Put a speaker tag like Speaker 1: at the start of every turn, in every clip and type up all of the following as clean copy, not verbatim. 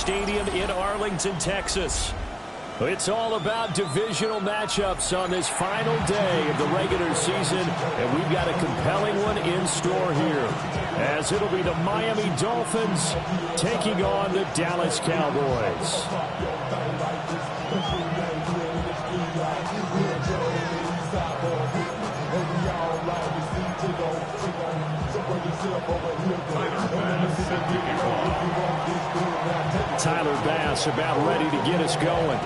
Speaker 1: Stadium in Arlington, Texas. It's all about divisional matchups on this final day of the regular season, and we've got a compelling one in store here, as it'll be the Miami Dolphins taking on the Dallas Cowboys. Tyler Bass about ready to get us going.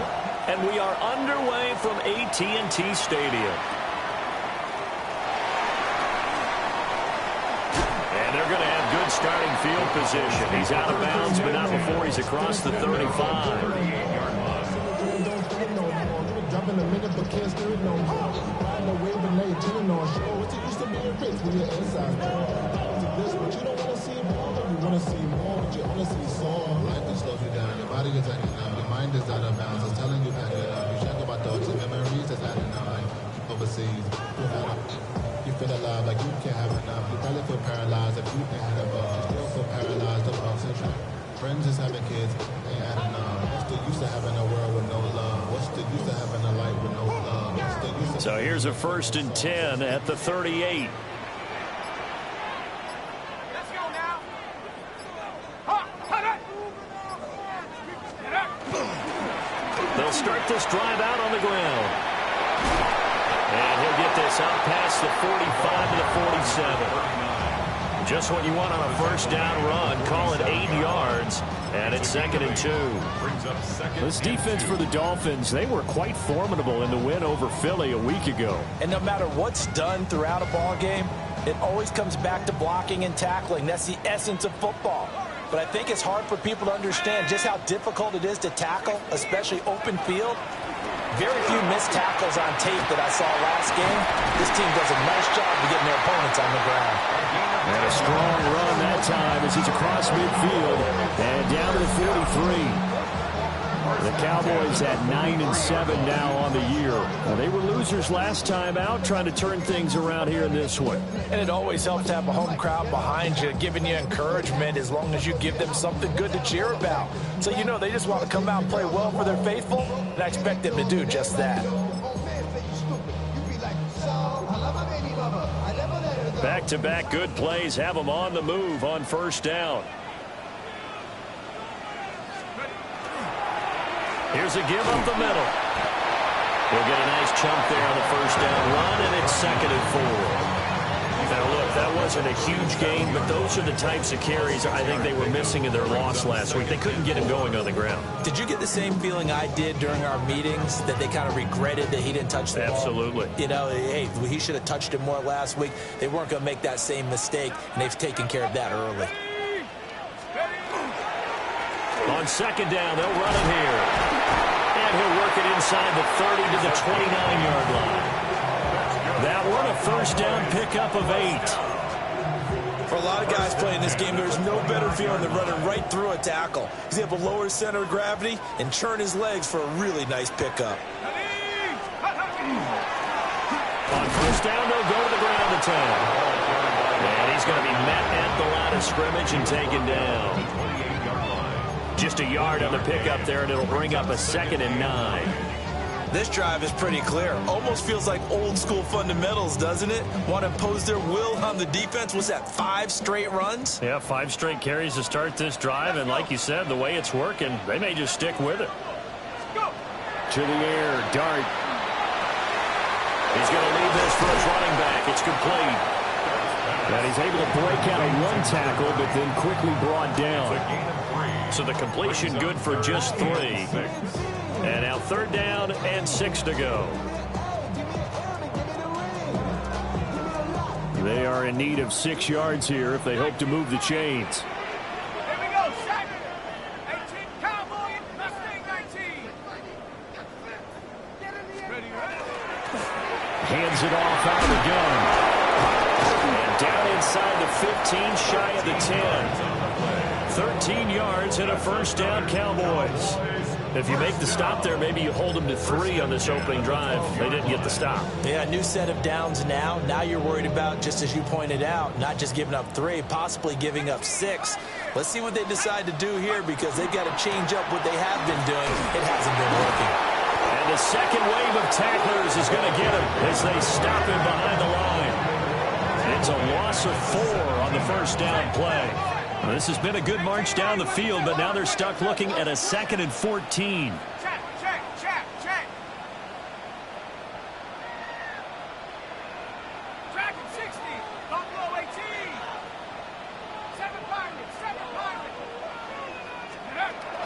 Speaker 1: And we are underway from AT&T Stadium. And they're going to have good starting field position. He's out of bounds, but not before he's across the 35.
Speaker 2: Your mind is out of bounds. It's telling you back it up. You check about thoughts and memories that's adding up. Like overseas, you feel alive like you can't have enough. You probably feel paralyzed if you can't have a bug. You still feel paralyzed about syndrome. Friends just having kids, they ain't adding up. What's the use of having a world with no love? What's the use of having a life with no love? What's the use of...
Speaker 1: So here's a 1st and 10 at the 38. They'll start this drive out on the ground. And he'll get this out past the 45 to the 47. Just what you want on a 1st down run. Call it 8 yards. And it's 2nd and 2. This defense for the Dolphins, they were quite formidable in the win over Philly a week ago.
Speaker 3: And no matter what's done throughout a ball game, it always comes back to blocking and tackling. That's the essence of football. But I think it's hard for people to understand just how difficult it is to tackle, especially open field. Very few missed tackles on tape that I saw last game. This team does a nice job of getting their opponents on the ground.
Speaker 1: And a strong run that time as he's across midfield and down to the 43. The Cowboys at 9-7 now on the year. Well, they were losers last time out, trying to turn things around here in this one.
Speaker 3: And it always helps to have a home crowd behind you, giving you encouragement as long as you give them something good to cheer about. So, you know, they just want to come out and play well for their faithful, and I expect them to do just that.
Speaker 1: Back-to-back good plays have them on the move on 1st down. Here's a give up the middle. We'll get a nice chunk there on the 1st down run, and it's 2nd and 4. Now, look, that wasn't a huge gain, but those are the types of carries I think they were missing in their loss last week. They couldn't get him going on the ground.
Speaker 3: Did you get the same feeling I did during our meetings, that they kind of regretted that he didn't touch the ball?
Speaker 1: Absolutely.
Speaker 3: You know, hey, he should have touched it more last week. They weren't going to make that same mistake, and they've taken care of that early.
Speaker 1: On 2nd down, they'll run it here. And he'll work it inside the 30 to the 29-yard line. That one a 1st down pickup of 8.
Speaker 3: For a lot of guys playing this game, there's no better feeling than running right through a tackle. He's able to lower his center of gravity and churn his legs for a really nice pickup.
Speaker 1: On 1st down, they'll go to the ground attack. And he's going to be met at the line of scrimmage and taken down. Just a yard on the pickup there, and it'll bring up a 2nd and 9.
Speaker 3: This drive is pretty clear. Almost feels like old school fundamentals, doesn't it? Want to impose their will on the defense. Was that 5 straight runs?
Speaker 1: Yeah, 5 straight carries to start this drive, and like you said, the way it's working, they may just stick with it. To the air, Dart. He's going to leave this for his running back. It's complete. And he's able to break out a 1 tackle, but then quickly brought down. So the completion good for just 3. And now 3rd down and 6 to go. They are in need of 6 yards here if they hope to move the chains.
Speaker 4: Here we go, set. 18 Cowboys, Mustang 19. Ready.
Speaker 1: Hands it off out of the gun. And down inside the 15, shy of the 10. 13 yards and a 1st down, Cowboys. If you make the stop there, maybe you hold them to 3 on this opening drive. They didn't get the stop.
Speaker 3: Yeah, new set of downs now. Now you're worried about, just as you pointed out, not just giving up 3, possibly giving up 6. Let's see what they decide to do here, because they've got to change up what they have been doing. It hasn't been working.
Speaker 1: And the second wave of tacklers is going to get him as they stop him behind the line. It's a loss of 4 on the first down play. Well, this has been a good march down the field, but now they're stuck looking at a 2nd and 14.
Speaker 4: Check. Track and 60. Buffalo 18. 7 Pirates.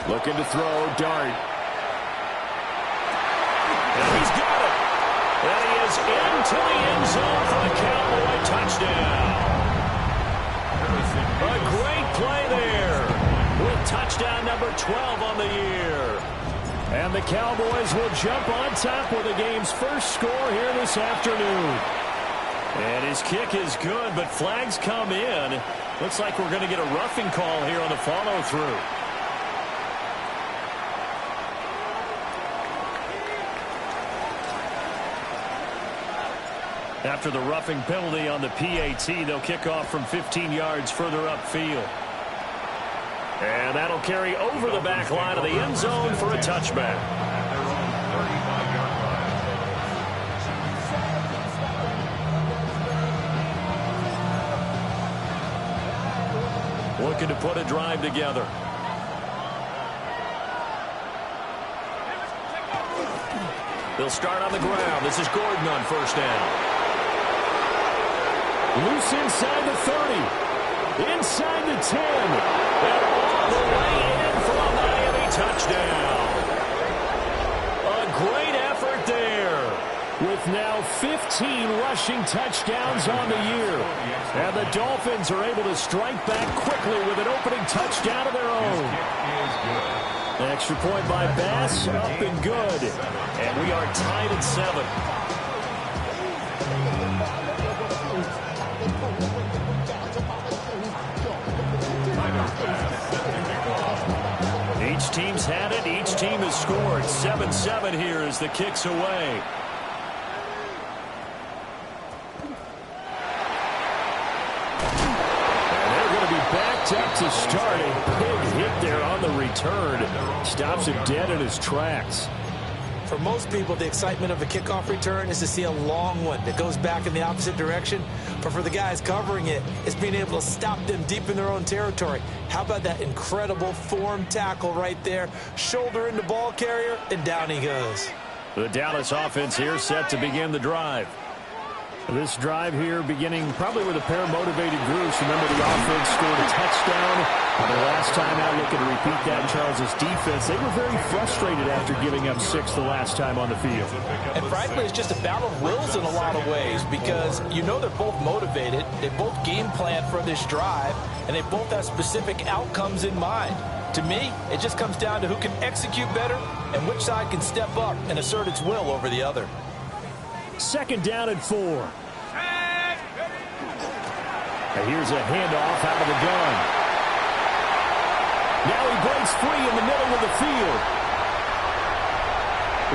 Speaker 1: Looking to throw, Dart. And he's got it. And he is into the end zone for a Cowboy touchdown. A great play there with touchdown number 12 on the year. And the Cowboys will jump on top with the game's first score here this afternoon. And his kick is good, but flags come in. Looks like we're going to get a roughing call here on the follow-through. After the roughing penalty on the PAT, they'll kick off from 15 yards further upfield. And that'll carry over the back line of the end zone for a touchback. Looking to put a drive together. They'll start on the ground. This is Gordon on first down. Loose inside the 30. Inside the 10. And all the way in for a Miami touchdown. A great effort there. With now 15 rushing touchdowns on the year. And the Dolphins are able to strike back quickly with an opening touchdown of their own. Extra point by Bass, up and good. And we are tied at 7. Each team's had it. Each team has scored. 7-7 here as the kick's away. And they're going to be backed up to start. A big hit there on the return. Stops him dead in his tracks.
Speaker 3: For most people, the excitement of a kickoff return is to see a long one that goes back in the opposite direction. But for the guys covering it, it's being able to stop them deep in their own territory. How about that incredible form tackle right there? Shoulder into ball carrier, and down he goes.
Speaker 1: The Dallas offense here set to begin the drive. This drive here beginning probably with a pair of motivated groups. Remember, the offense scored a touchdown. The last time out, looking to repeat that, Charles's defense, they were very frustrated after giving up 6 the last time on the field.
Speaker 3: And frankly, it's just a battle of wills in a lot of ways, because you know they're both motivated. They both game plan for this drive, and they both have specific outcomes in mind. To me, it just comes down to who can execute better and which side can step up and assert its will over the other.
Speaker 1: 2nd down and 4. And here's a handoff out of the gun. Now he breaks free in the middle of the field.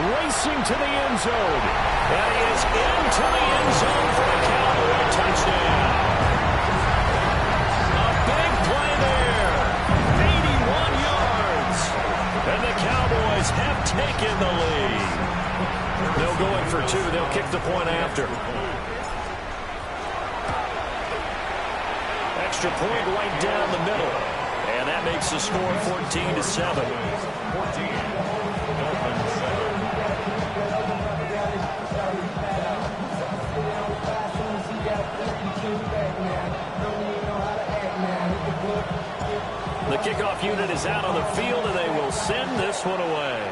Speaker 1: Racing to the end zone. And he is into the end zone for a Cowboy touchdown. A big play there. 81 yards. And the Cowboys have taken the lead. They'll go in for 2. They'll kick the point after. Extra point right down the middle. And that makes the score 14-7. The kickoff unit is out on the field, and they will send this one away.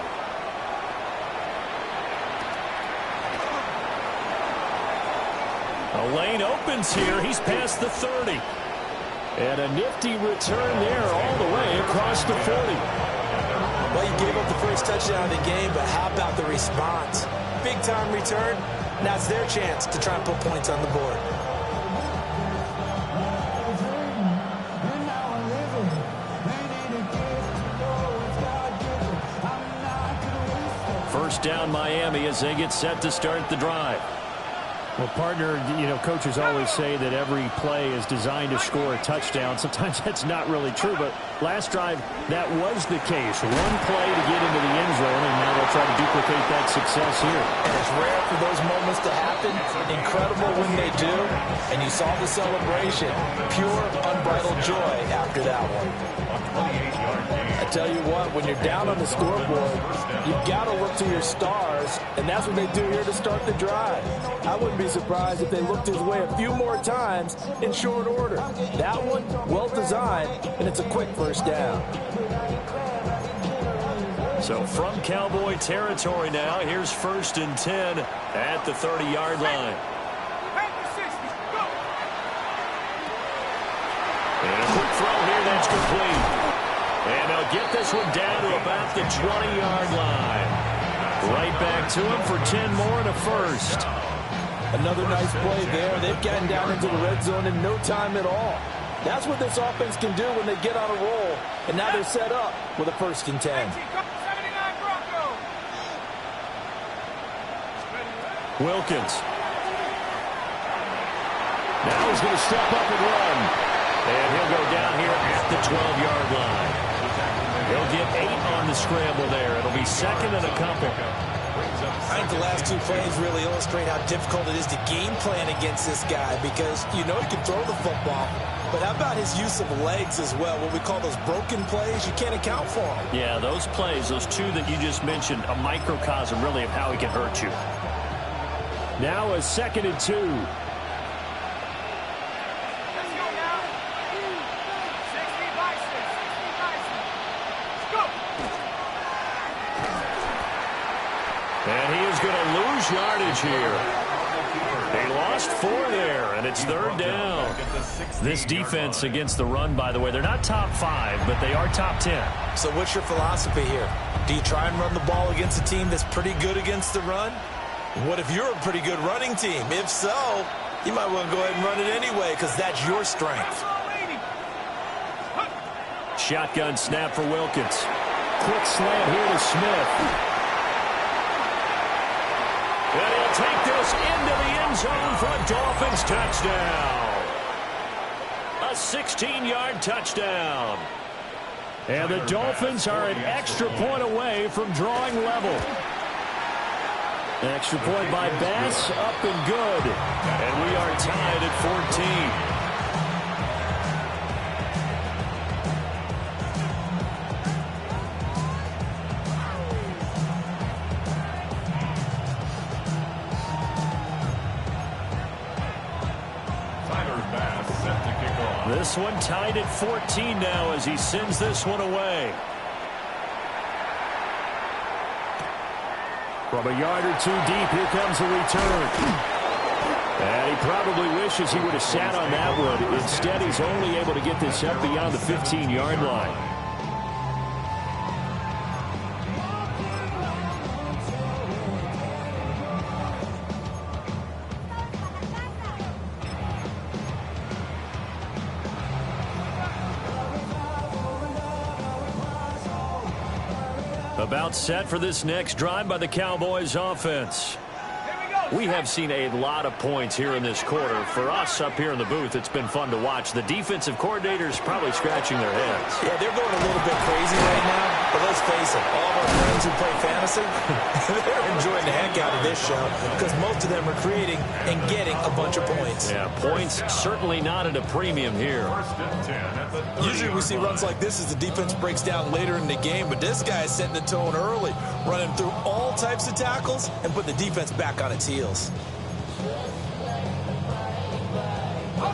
Speaker 1: A lane opens here. He's past the 30. And a nifty return there all the way across the 40.
Speaker 3: Well, you gave up the first touchdown of the game, but how about the response? Big-time return. Now it's their chance to try and put points on the board.
Speaker 1: first down Miami as they get set to start the drive.
Speaker 5: Well, partner, coaches always say that every play is designed to score a touchdown. Sometimes that's not really true, but last drive, that was the case. One play to get into the end zone, and now they'll try to duplicate that success here.
Speaker 3: And it's rare for those moments to happen. Incredible when they do. And you saw the celebration. Pure, unbridled joy after that one. I tell you what, when you're down on the scoreboard, you've got to look to your stars, and that's what they do here to start the drive. I wouldn't be surprised if they looked his way a few more times in short order. That one, well designed, and it's a quick first down.
Speaker 1: So from Cowboy territory now, here's 1st and 10 at the 30-yard line. And a quick throw here that's complete. And they'll get this one down to about the 20-yard line. Right back to him for 10 more and a first.
Speaker 3: Another nice play there. They've gotten down into the red zone in no time at all. That's what this offense can do when they get on a roll. And now they're set up with a 1st and 10.
Speaker 1: Wilkins. Now he's going to step up and run. And he'll go down here at the 12-yard line. He'll get 8 on the scramble there. It'll be 2nd and a couple.
Speaker 3: I think the last 2 plays really illustrate how difficult it is to game plan against this guy because you know he can throw the football. But how about his use of legs as well? What we call those broken plays, you can't account for them.
Speaker 1: Yeah, those plays, those 2 that you just mentioned, a microcosm really of how he can hurt you.
Speaker 5: Now a 2nd and 2.
Speaker 1: And he is going to lose yardage here. They lost 4 there, and it's 3rd down. This defense against the run, by the way, they're not top 5, but they are top 10.
Speaker 3: So what's your philosophy here? Do you try and run the ball against a team that's pretty good against the run? What if you're a pretty good running team? If so, you might want to go ahead and run it anyway because that's your strength.
Speaker 1: Shotgun snap for Wilkins.
Speaker 5: Quick slant here to Smith.
Speaker 1: And he'll take this into the end zone for a Dolphins touchdown. A 16-yard touchdown.
Speaker 5: And the Dolphins are an extra point away from drawing level. Extra point by Bass, up and good.
Speaker 1: And we are tied at 14. This one tied at 14 now as he sends this one away.
Speaker 5: From a yard or 2 deep, here comes the return. And he probably wishes he would have sat on that one. Instead, he's only able to get this up beyond the 15-yard line.
Speaker 1: About set for this next drive by the Cowboys offense. We have seen a lot of points here in this quarter. For us up here in the booth, it's been fun to watch. The defensive coordinators probably scratching their heads.
Speaker 3: Yeah, they're going a little bit crazy right now. But let's face it, all of our friends who play fantasy, they're enjoying the heck out of this show because most of them are creating and getting a bunch of points.
Speaker 1: Yeah, points certainly not at a premium here.
Speaker 3: Usually we see runs like this as the defense breaks down later in the game, but this guy is setting the tone early, running through all types of tackles and putting the defense back on its heels.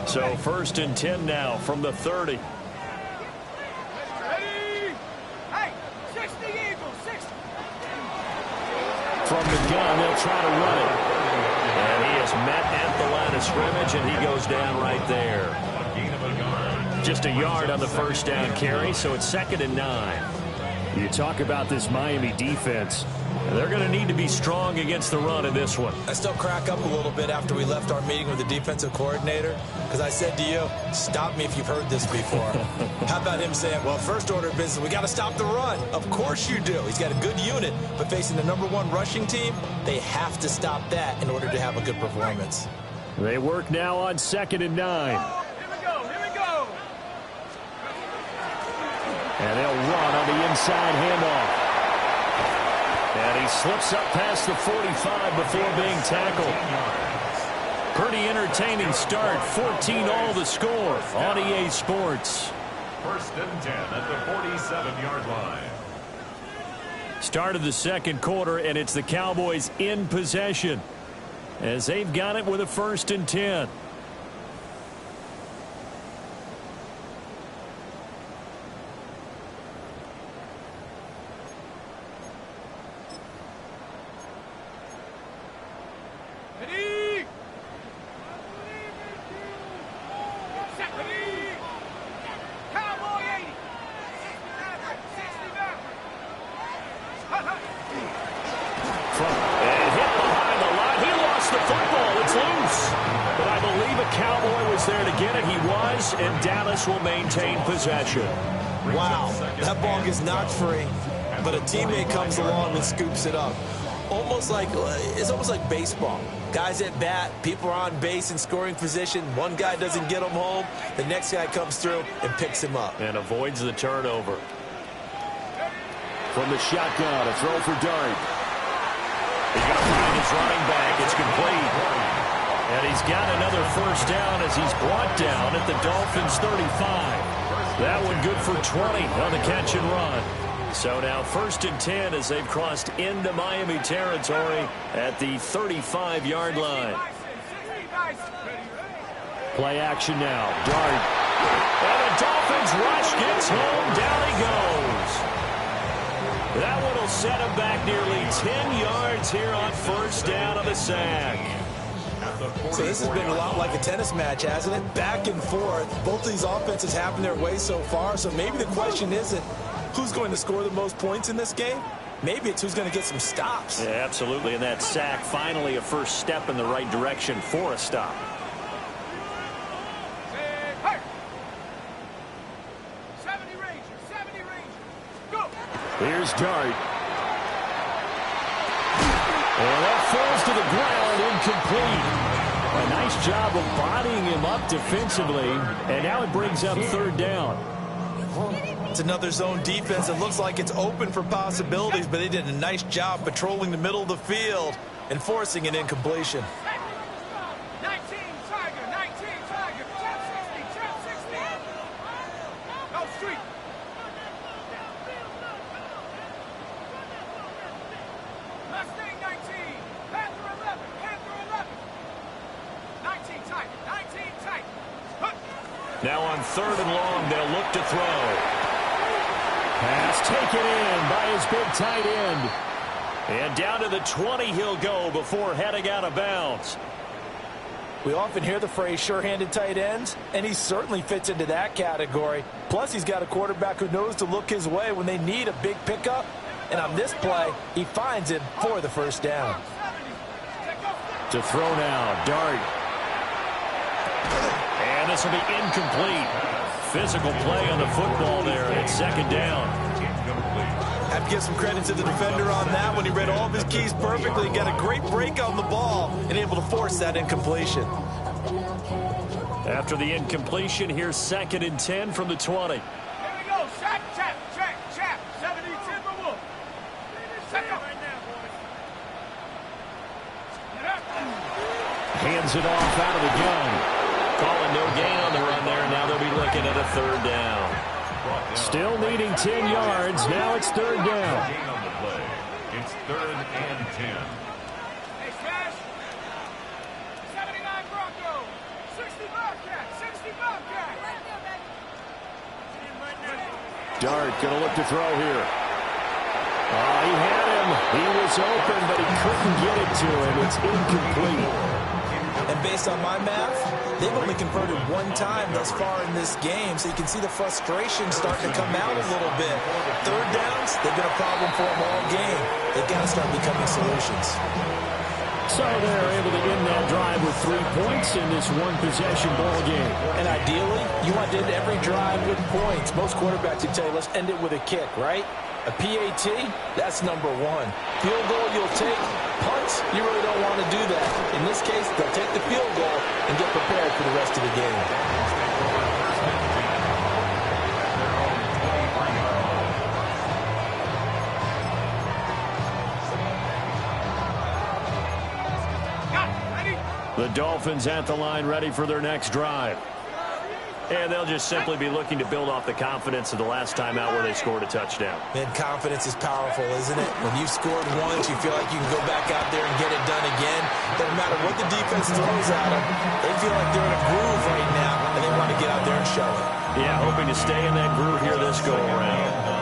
Speaker 1: So 1st and 10 now from the 30.
Speaker 5: From the gun, they'll try to run it.
Speaker 1: And he is met at the line of scrimmage, and he goes down right there. Just a yard on the first down carry, so it's 2nd and 9.
Speaker 5: You talk about this Miami defense. They're going to need to be strong against the run in this one.
Speaker 3: I still crack up a little bit after we left our meeting with the defensive coordinator because I said to you, stop me if you've heard this before. How about him saying, well, first order of business, we got to stop the run. Of course you do. He's got a good unit, but facing the #1 rushing team, they have to stop that in order to have a good performance.
Speaker 5: They work now on 2nd and 9.
Speaker 4: Here we go, here we go.
Speaker 5: And they'll run on the inside handoff. And he slips up past the 45 before being tackled. Pretty entertaining start. 14-all the score on EA Sports.
Speaker 6: 1st and 10 at the 47-yard line.
Speaker 5: Start of the second quarter, and it's the Cowboys in possession as they've got it with a 1st and 10. And Dallas will maintain possession.
Speaker 3: Wow, that ball gets knocked free, but a teammate comes along and scoops it up. It's almost like baseball. Guys at bat, people are on base in scoring position. One guy doesn't get him home. The next guy comes through and picks him up.
Speaker 5: And avoids the turnover. From the shotgun, a throw for Dart. He's going to find his running back. It's complete. And he's got another 1st down as he's brought down at the Dolphins' 35. That one good for 20 on the catch and run. So now 1st and 10 as they've crossed into Miami territory at the 35-yard line. Play action now. Dart. And the Dolphins rush gets home. Down he goes. That one will set him back nearly 10 yards here on 1st down on the sack.
Speaker 3: So this has been a lot like a tennis match, hasn't it? Back and forth. Both of these offenses having their way so far. So maybe the question isn't who's going to score the most points in this game. Maybe it's who's going to get some stops.
Speaker 5: Yeah, absolutely. And that sack, finally a first step in the right direction for a stop.
Speaker 4: Hey. 70 Rangers, go.
Speaker 5: Here's Dart. And that falls to the ground, incomplete. A nice job of bodying him up defensively, and now it brings up 3rd down.
Speaker 3: It's another zone defense. It looks like it's open for possibilities, but they did a nice job patrolling the middle of the field and forcing an incompletion.
Speaker 4: 19 Tiger, trap 60. No street. Mustang 19, Panther 11. 19 tight.
Speaker 5: Now on 3rd and long, they'll look to throw. Pass taken in by his big tight end. And down to the 20 he'll go before heading out of bounds.
Speaker 3: We often hear the phrase sure-handed tight ends, and he certainly fits into that category. Plus, he's got a quarterback who knows to look his way when they need a big pickup. And on this play, he finds him for the 1st down.
Speaker 5: To throw now, Dart. And this will be incomplete. Physical play on the football there, and it's 2nd down.
Speaker 3: Have to give some credit to the defender on that one. He read all of his keys perfectly, got a great break on the ball, and able to force that incompletion.
Speaker 5: After the incompletion, here's 2nd and 10 from the 20.
Speaker 4: Here we go. Sack, chap. 70, Timber Wolf. Sack up.
Speaker 5: Hands it off out of the gun. Calling no gain on the run there. Now they'll be looking at a 3rd down. Still needing 10 yards. Now it's 3rd down.
Speaker 6: It's 3rd and 10.
Speaker 4: Hey, Smash. 79 Bronco. 60 Bobcat. 60 Bobcat.
Speaker 5: Dart going to look to throw here. Oh, he had him. He was open, but he couldn't get it to him. It's incomplete.
Speaker 3: And based on my math, they've only converted one time thus far in this game, so you can see the frustration starting to come out a little bit. Third downs, they've been a problem for them all game. They've got to start becoming solutions.
Speaker 5: So they're able to end that drive with 3 points in this one-possession ball game.
Speaker 3: And ideally, you want to end every drive with points. Most quarterbacks would tell you, let's end it with a kick, right? A PAT, that's number one. Field goal you'll take. Punts, you really don't want to do that. In this case, they'll take the field goal and get prepared for the rest of the game.
Speaker 5: The Dolphins at the line ready for their next drive.
Speaker 1: And they'll just simply be looking to build off the confidence of the last time out where they scored a touchdown.
Speaker 3: Man, confidence is powerful, isn't it? When you've scored once, you feel like you can go back out there and get it done again. Doesn't matter what the defense throws at them. They feel like they're in a groove right now, and they want to get out there and show it.
Speaker 1: Yeah, hoping to stay in that groove here this go-around.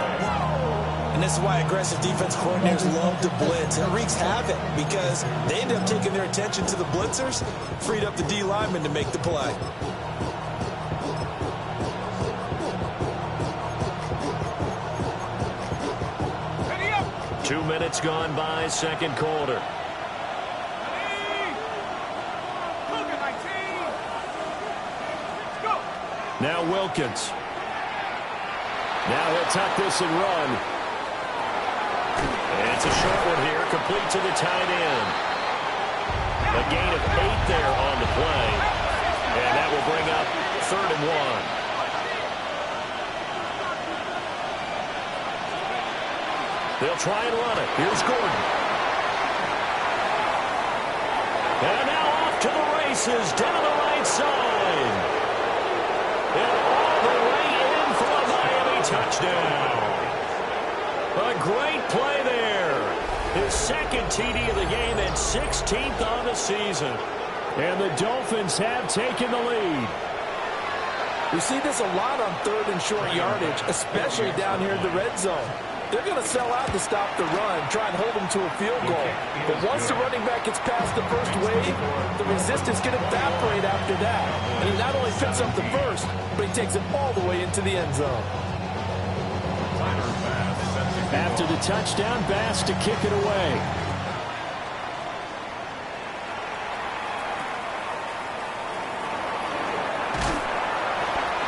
Speaker 3: And this is why aggressive defense coordinators love to blitz. It wreaks havoc because they end up taking their attention to the blitzers, freed up the D lineman to make the play.
Speaker 1: 2 minutes gone by, second quarter.
Speaker 5: Now Wilkins. Now he'll tuck this and run.
Speaker 1: And it's a short one here, complete to the tight end. A gain of 8 there on the play. And that will bring up 3rd and 1. They'll try and run it. Here's Gordon. And now off to the races down the right side. And all the way in for a Miami touchdown. A great play there. His second TD of the game and 16th on the season.
Speaker 5: And the Dolphins have taken the lead.
Speaker 3: We see this a lot on 3rd and short yardage, especially down here in the red zone. They're going to sell out to stop the run, try and hold them to a field goal. But once the running back gets past the first wave, the resistance can evaporate after that. And he not only picks up the first, but he takes it all the way into the end zone.
Speaker 5: After the touchdown, Bass to kick it away.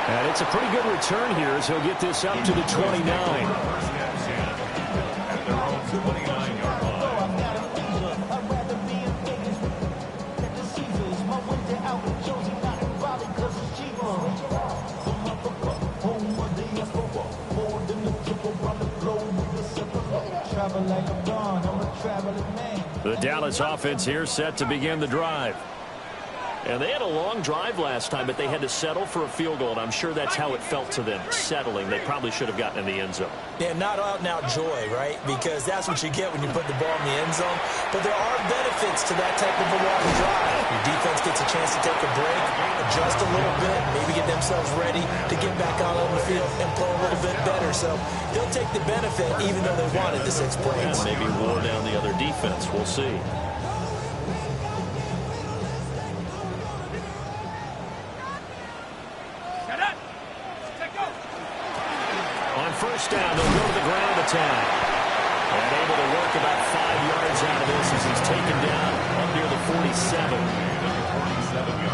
Speaker 5: And it's a pretty good return here as he'll get this up to the 29. The Dallas offense here set to begin the drive.
Speaker 1: And they had a long drive last time, but they had to settle for a field goal, and I'm sure that's how it felt to them, settling. They probably should have gotten in the end zone.
Speaker 3: Yeah, not out-and-out joy, right? Because that's what you get when you put the ball in the end zone. But there are benefits to that type of a long drive. Your defense gets a chance to take a break, adjust a little bit, maybe get themselves ready to get back out on the field and play a little bit better. So they'll take the benefit even though they wanted the 6 points.
Speaker 1: And maybe wore down the other defense. We'll see. First down, they'll go to the ground attack. And able to work about 5 yards out of this as he's taken down up near the 47.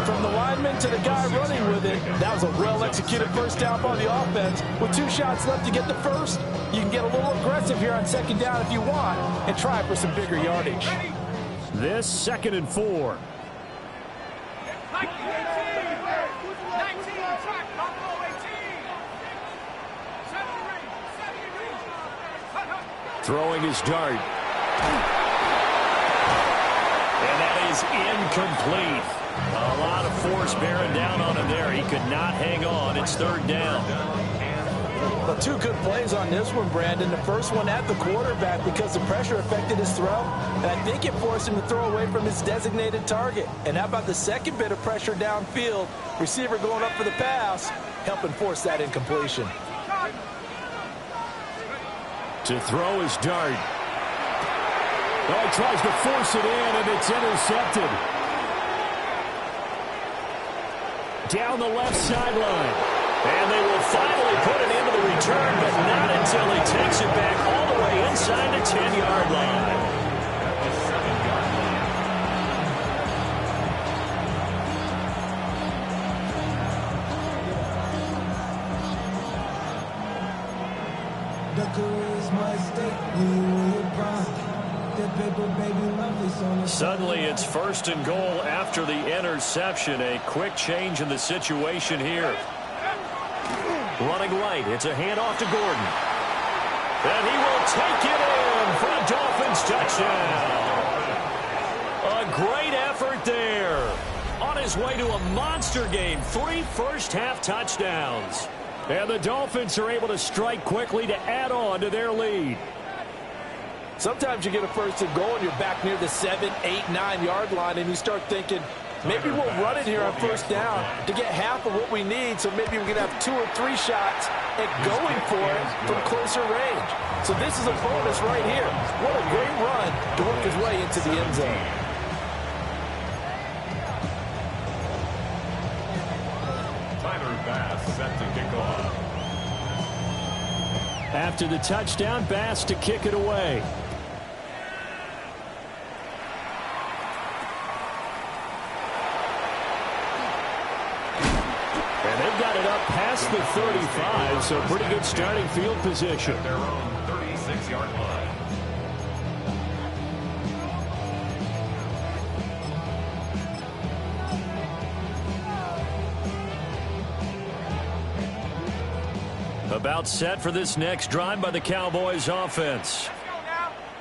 Speaker 3: From the lineman to the guy running with it, that was a well-executed first down by the offense. With 2 shots left to get the first, you can get a little aggressive here on 2nd down if you want and try for some bigger yardage.
Speaker 5: This 2nd and 4. Throwing his dart. And
Speaker 1: that is incomplete. A lot of force bearing down on him there. He could not hang on. It's 3rd down.
Speaker 3: Well, 2 good plays on this one, Brandon. The first one at the quarterback because the pressure affected his throw. And I think it forced him to throw away from his designated target. And how about the second bit of pressure downfield? Receiver going up for the pass, helping force that incompletion.
Speaker 5: To throw his dart. Oh, he tries to force it in, and it's intercepted. down the left sideline. And they will finally put it into the return, but not until he takes it back all the way inside the 10-yard line. Suddenly it's 1st and goal after the interception. A quick change in the situation here. Running right, it's a handoff to Gordon. And he will take it in for a Dolphins touchdown. A great effort there. On his way to a monster game, 3 first-half touchdowns. And the Dolphins are able to strike quickly to add on to their lead.
Speaker 3: Sometimes you get a 1st and goal and you're back near the 7, 8, 9-yard line, and you start thinking, maybe we'll run it here on 1st down to get half of what we need, so maybe we can have 2 or 3 shots at going for it from closer range. So this is a bonus right here. What a great run to work his way into the end zone.
Speaker 6: Tyler Bass set to kick off.
Speaker 5: After the touchdown, Bass to kick it away. Got it up past the 35, so pretty good starting field position.
Speaker 6: At their own 36-yard line.
Speaker 5: About set for this next drive by the Cowboys offense.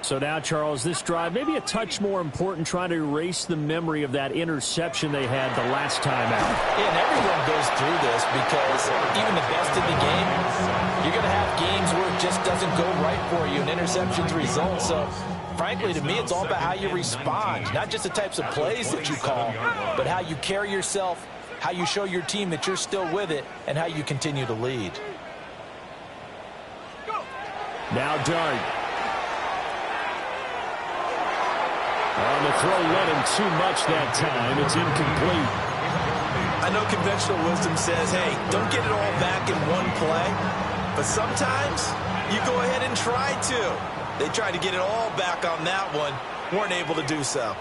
Speaker 5: So now, Charles, this drive maybe a touch more important, trying to erase the memory of that interception they had the last time out.
Speaker 3: Yeah, and everyone goes through this because even the best in the game, you're going to have games where it just doesn't go right for you, and interceptions result. So, frankly, to me, it's all about how you respond, not just the types of plays that you call, but how you carry yourself, how you show your team that you're still with it, and how you continue to lead.
Speaker 5: Now Dart. On the throw, led him too much that time. It's incomplete.
Speaker 3: I know conventional wisdom says, hey, don't get it all back in one play. But sometimes you go ahead and try to. They tried to get it all back on that one. Weren't able to do so.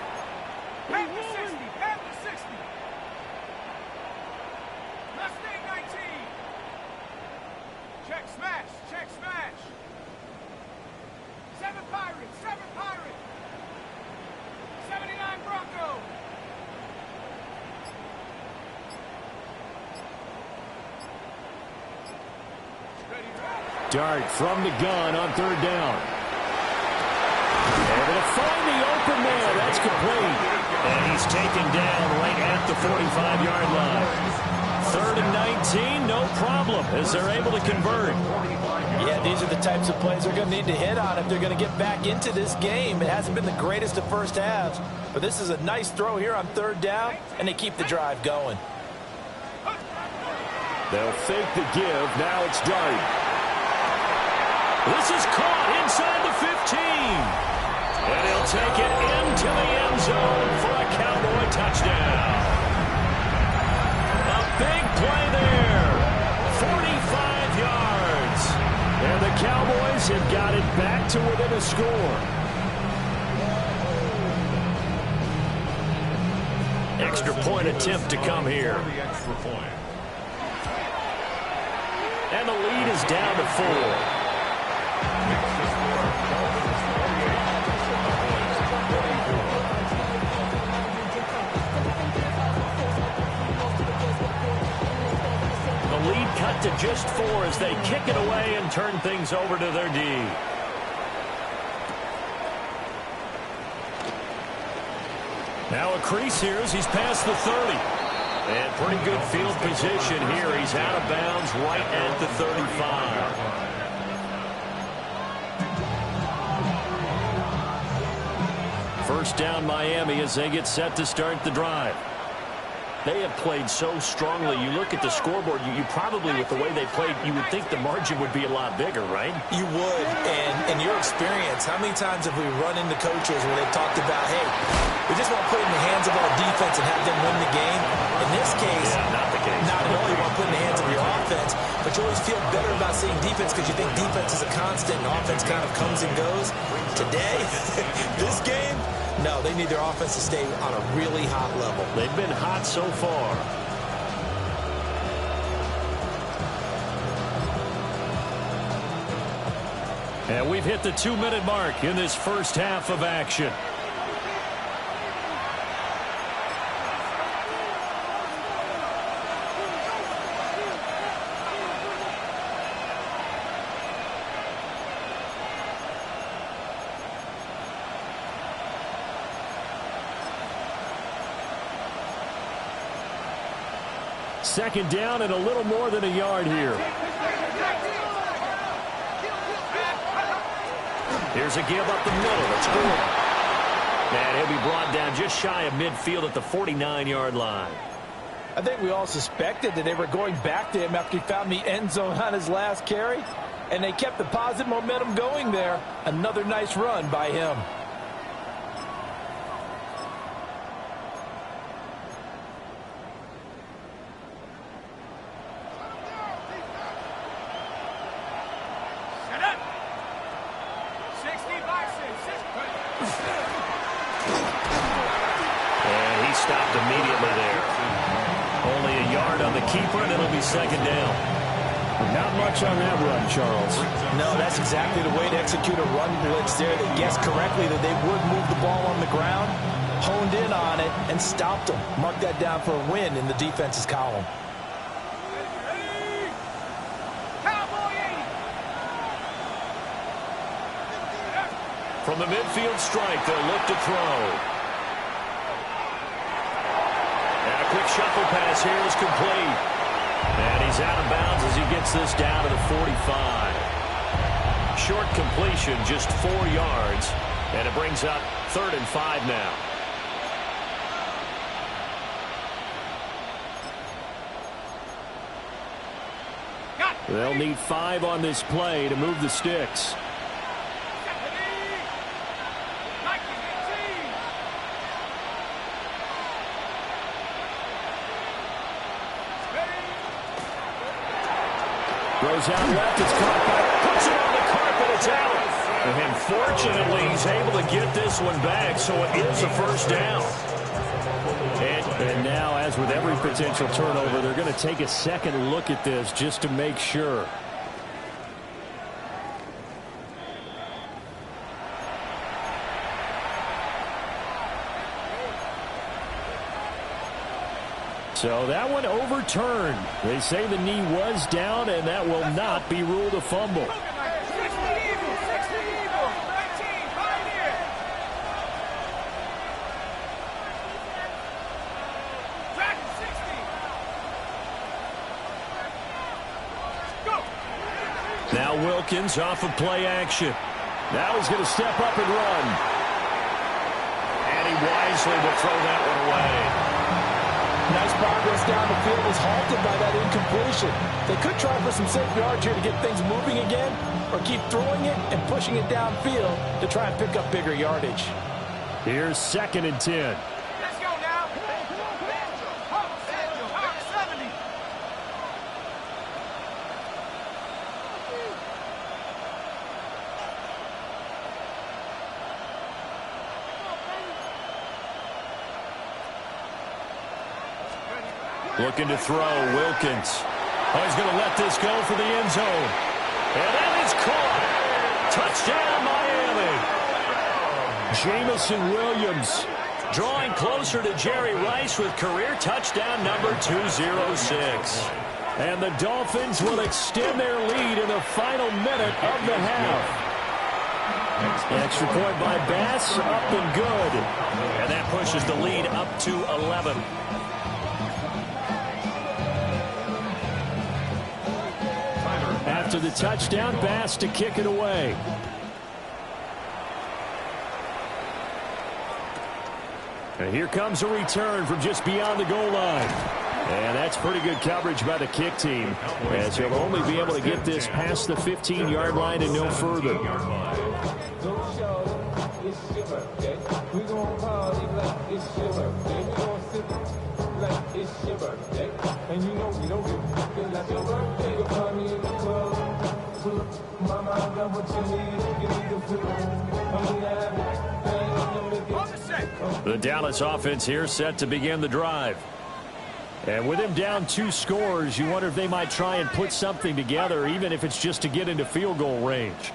Speaker 4: Back to 60. Back to 60. Mustang 19. Check smash. Check smash. 7 Pirates. 7 Pirates. 79 Bronco.
Speaker 5: Dart from the gun on 3rd down. Able to find the open man. That's complete. And he's taken down right at the 45-yard line. 3rd and 19, no problem, as they're able to convert.
Speaker 3: Yeah, these are the types of plays they're going to need to hit on if they're going to get back into this game. It hasn't been the greatest of first halves, but this is a nice throw here on 3rd down, and they keep the drive going.
Speaker 5: They'll fake the give. Now it's Dart. This is caught inside the 15. And he'll take it into the end zone for a Cowboy touchdown. A big play there. 45 yards. And the Cowboys have got it back to within a score. Extra point attempt to come here.
Speaker 6: The extra point.
Speaker 5: And the lead is down to 4. The lead cut to just 4 as they kick it away and turn things over to their D. Now a crease here as he's past the 30. And pretty good field position here. He's out of bounds right at the 35. First down Miami as they get set to start the drive.
Speaker 1: They have played so strongly. You look at the scoreboard, you probably, with the way they played, you would think the margin would be a lot bigger, right?
Speaker 3: You would, and in your experience, how many times have we run into coaches where they've talked about, hey, we just want to put it in the hands of our defense and have them win the game? In this case,
Speaker 1: not the case.
Speaker 3: Not at all. You want to put it in the hands of your offense, but you always feel better about seeing defense because you think defense is a constant and offense kind of comes and goes. Today, this game, no, they need their offense to stay on a really hot level.
Speaker 1: They've been hot so far.
Speaker 5: And we've hit the 2-minute mark in this first half of action. Second down and a little more than a yard here.
Speaker 1: Here's a give up the middle. It's good. And he'll be brought down just shy of midfield at the 49-yard line.
Speaker 3: I think we all suspected that they were going back to him after he found the end zone on his last carry, and they kept the positive momentum going there. Another nice run by him.
Speaker 1: Stopped immediately there. Only a yard on the keeper, and it'll be second down.
Speaker 5: Not much on that run, Charles.
Speaker 3: No, that's exactly the way to execute a run blitz there. They guessed correctly that they would move the ball on the ground, honed in on it, and stopped them. Mark that down for a win in the defense's column.
Speaker 1: From the midfield strike, they'll look to throw. Quick shuffle pass here is complete. And he's out of bounds as he gets this down to the 45. Short completion, just 4 yards. And it brings up 3rd and 5 now.
Speaker 5: They'll need 5 on this play to move the sticks. Goes out left, it's caught by, puts it on the carpet, it's out.
Speaker 1: And fortunately, he's able to get this one back, so it is a first down.
Speaker 5: And now, as with every potential turnover, they're going to take a second look at this just to make sure. So that one overturned. They say the knee was down, and that will not be ruled a fumble.
Speaker 1: Now Wilkins off of play action.
Speaker 5: Now he's going to step up and run.
Speaker 1: And he wisely will throw that one away.
Speaker 3: Nice progress down the field, was halted by that incompletion. They could try for some safe yards here to get things moving again, or keep throwing it and pushing it downfield to try and pick up bigger yardage.
Speaker 5: Here's 2nd and 10.
Speaker 4: Let's go now. 70.
Speaker 1: Looking to throw, Wilkins. Oh, he's going to let this go for the end zone. And that is caught. Touchdown, Miami.
Speaker 5: Jamison Williams
Speaker 1: drawing closer to Jerry Rice with career touchdown number 206.
Speaker 5: And the Dolphins will extend their lead in the final minute of the half. Extra point by Bass, up and good.
Speaker 1: And that pushes the lead up to 11.
Speaker 5: After the touchdown, Bass to kick it away. And here comes a return from just beyond the goal line. And that's pretty good coverage by the kick team, as he'll only be able to get this past the 15-yard line and no further. The Dallas offense here set to begin the drive. And with him down 2 scores, you wonder if they might try and put something together, even if it's just to get into field goal range.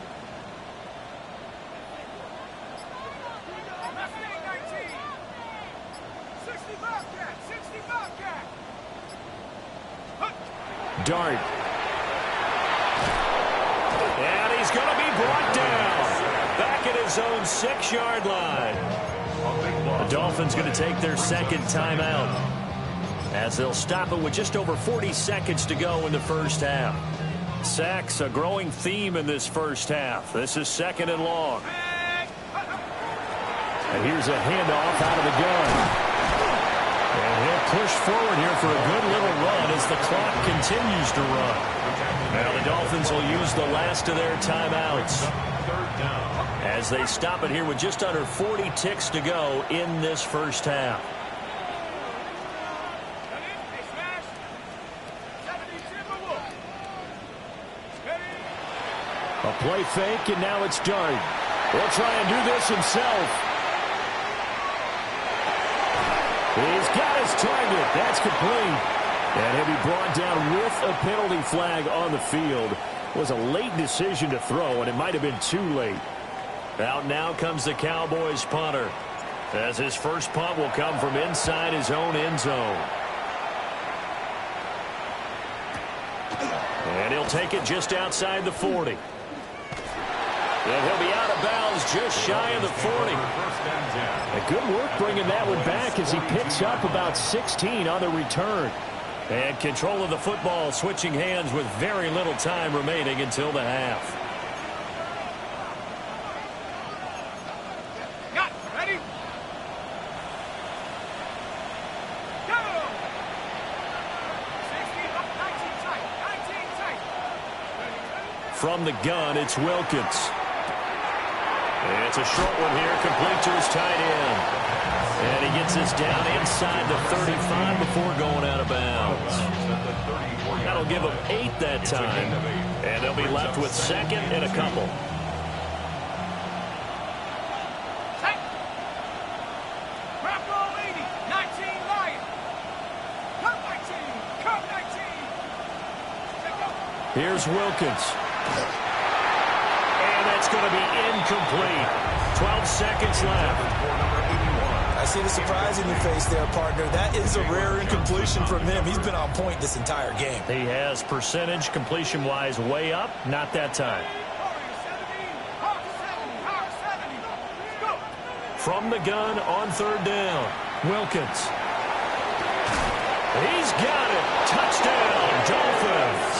Speaker 5: Dart. And he's going to be brought down. Back at his own 6-yard line. The Dolphins going to take their second timeout, as they'll stop it with just over 40 seconds to go in the first half. Sacks, a growing theme in this first half. This is 2nd and long. And here's a handoff out of the gun. And he'll push forward here for a good little run as the clock continues to run. Now the Dolphins will use the last of their timeouts, as they stop it here with just under 40 ticks to go in this first half. A play fake, and now it's Dart. He'll try and do this himself. He's got his target. That's complete. And he'll be brought down with a penalty flag on the field. It was a late decision to throw, and it might have been too late. Out now comes the Cowboys punter, as his first punt will come from inside his own end zone. And he'll take it just outside the 40. And he'll be out of bounds just shy of the 40. A good work bringing that one back, as he picks up about 16 on the return. And control of the football switching hands with very little time remaining until the half.
Speaker 4: Ready? Go! 19 tight.
Speaker 5: From the gun, it's Wilkins. It's a short one here, complete to his tight end. And he gets this down inside the 35 before going out of bounds. That'll give them 8 that time. And they'll be left with 2nd and a couple. Here's Wilkins. And that's going to be incomplete. 12 seconds left.
Speaker 3: I see the surprise in your face there, partner. That is a rare incompletion from him. He's been on point this entire game.
Speaker 5: He has percentage completion-wise way up. Not that time. From the gun on 3rd down. Wilkins. He's got it. Touchdown, Dolphins.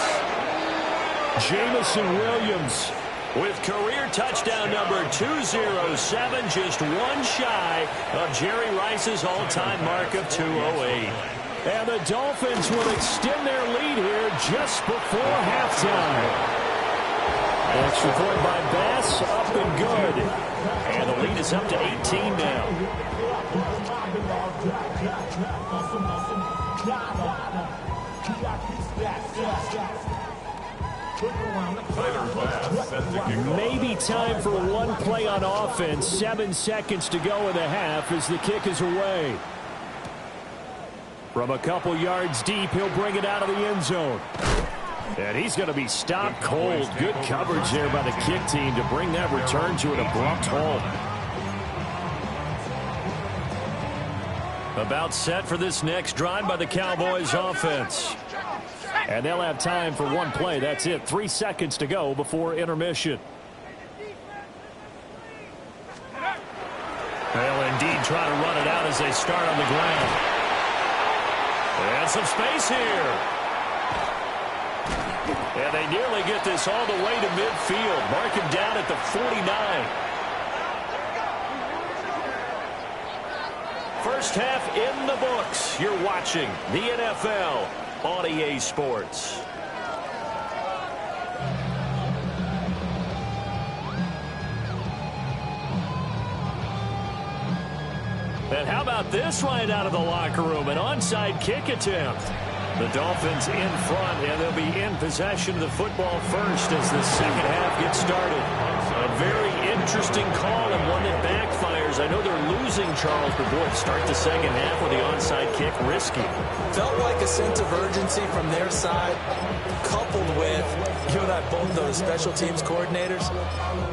Speaker 5: Jamison Williams with career touchdown number 207, just one shy of Jerry Rice's all-time mark of 208. And the Dolphins will extend their lead here just before halftime. Extra point by Bass, up and good. And the lead is up to 18 now. Maybe time for one play on offense. 7 seconds to go in the half as the kick is away. From a couple yards deep, he'll bring it out of the end zone. And he's going to be stopped cold. Good coverage there by the kick team to bring that return to an abrupt halt. About set for this next drive by the Cowboys offense. And they'll have time for one play. That's it. 3 seconds to go before intermission. They'll indeed try to run it out as they start on the ground. And some space here. And they nearly get this all the way to midfield. Mark him down at the 49.
Speaker 1: first half in the books. You're watching the NFL on EA Sports. And how about this right out of the locker room? An onside kick attempt. The Dolphins in front, and they'll be in possession of the football first as the second half gets started. A very interesting call and one that backfires. I know they're losing, Charles, but boy, start the second half with the onside kick risky.
Speaker 3: Felt like a sense of urgency from their side, coupled with, you and I both know, the special teams coordinators.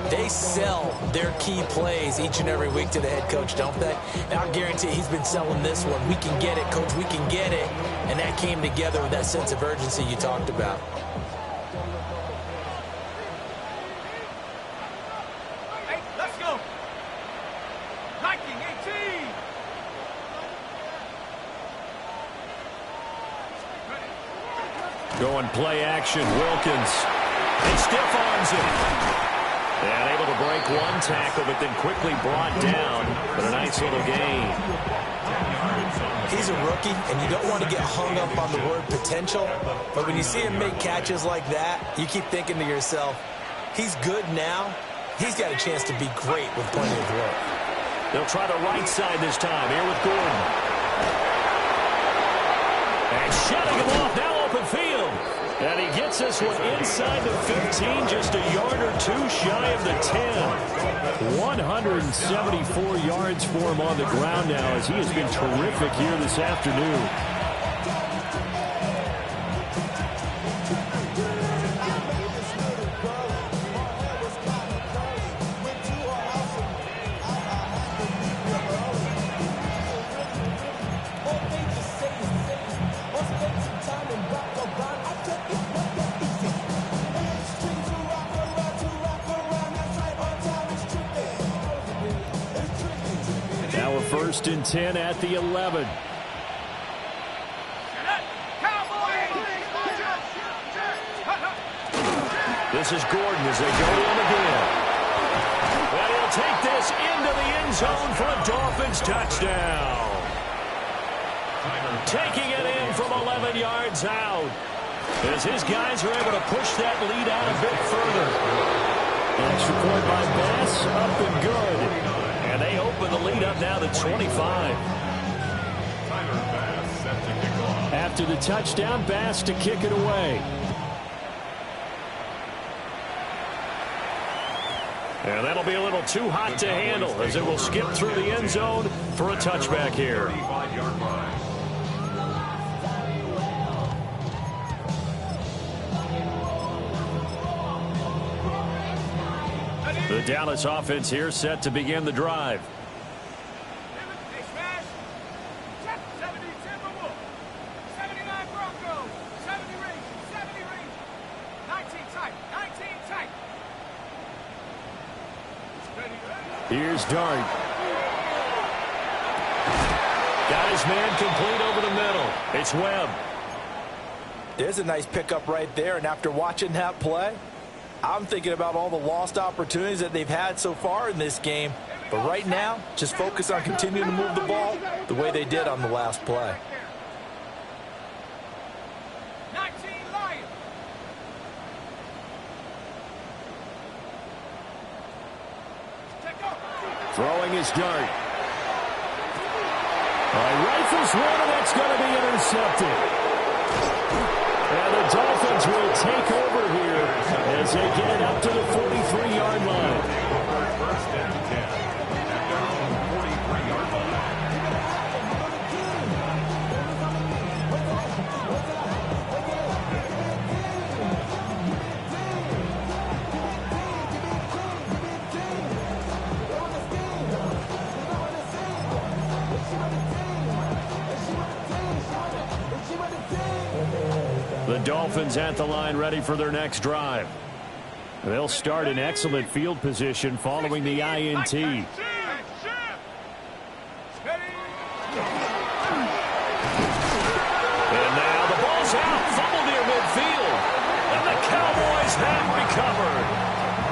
Speaker 3: They sell their key plays each and every week to the head coach, don't they? And I'll guarantee he's been selling this one. We can get it, coach, we can get it. And that came together with that sense of urgency you talked about.
Speaker 4: Hey, let's go. Nike 18.
Speaker 1: Going play action, Wilkins. He stiff arms it. And able to break one tackle, but then quickly brought down. But a nice little gain.
Speaker 3: He's a rookie, and you don't want to get hung up on the word potential. But when you see him make catches like that, you keep thinking to yourself, he's good now. He's got a chance to be great with plenty of work.
Speaker 1: They'll try the right side this time. Here with Gordon. And shutting him off, now open field. And he gets this one inside the 15, just a yard or two shy of the 10. 174 yards for him on the ground now as he has been terrific here this afternoon. First and 10 at the 11. This is Gordon as they go in again. And he'll take this into the end zone for a Dolphins touchdown. Taking it in from 11 yards out as his guys are able to push that lead out a bit further. Extra point by Bass, up and good. And they open the lead up now to 25. After the touchdown, Bass to kick it away. And that'll be a little too hot to handle as it will skip through the end zone for a touchback here. The Dallas offense here set to begin the drive.
Speaker 4: Hey, smash. 70 Timberwolves. 79 Broncos. 70 Rangers. 70 Rangers. 19 tight. 19 tight.
Speaker 1: Here's Dart. Got his man complete over the middle. It's Webb.
Speaker 3: There's a nice pickup right there, and after watching that play, I'm thinking about all the lost opportunities that they've had so far in this game. But right now, just focus on continuing to move the ball the way they did on the last play.
Speaker 4: 19 Lions.
Speaker 1: Throwing his Dart. Rifles one, and that's going to be intercepted. And the Dolphins will take over here as they get it up to the 43-yard line.
Speaker 6: First and 10 at their own 43-yard line.
Speaker 1: The Dolphins at the line ready for their next drive. They'll start in excellent field position following the INT. And now the ball's out, fumbled near midfield. And the Cowboys have recovered.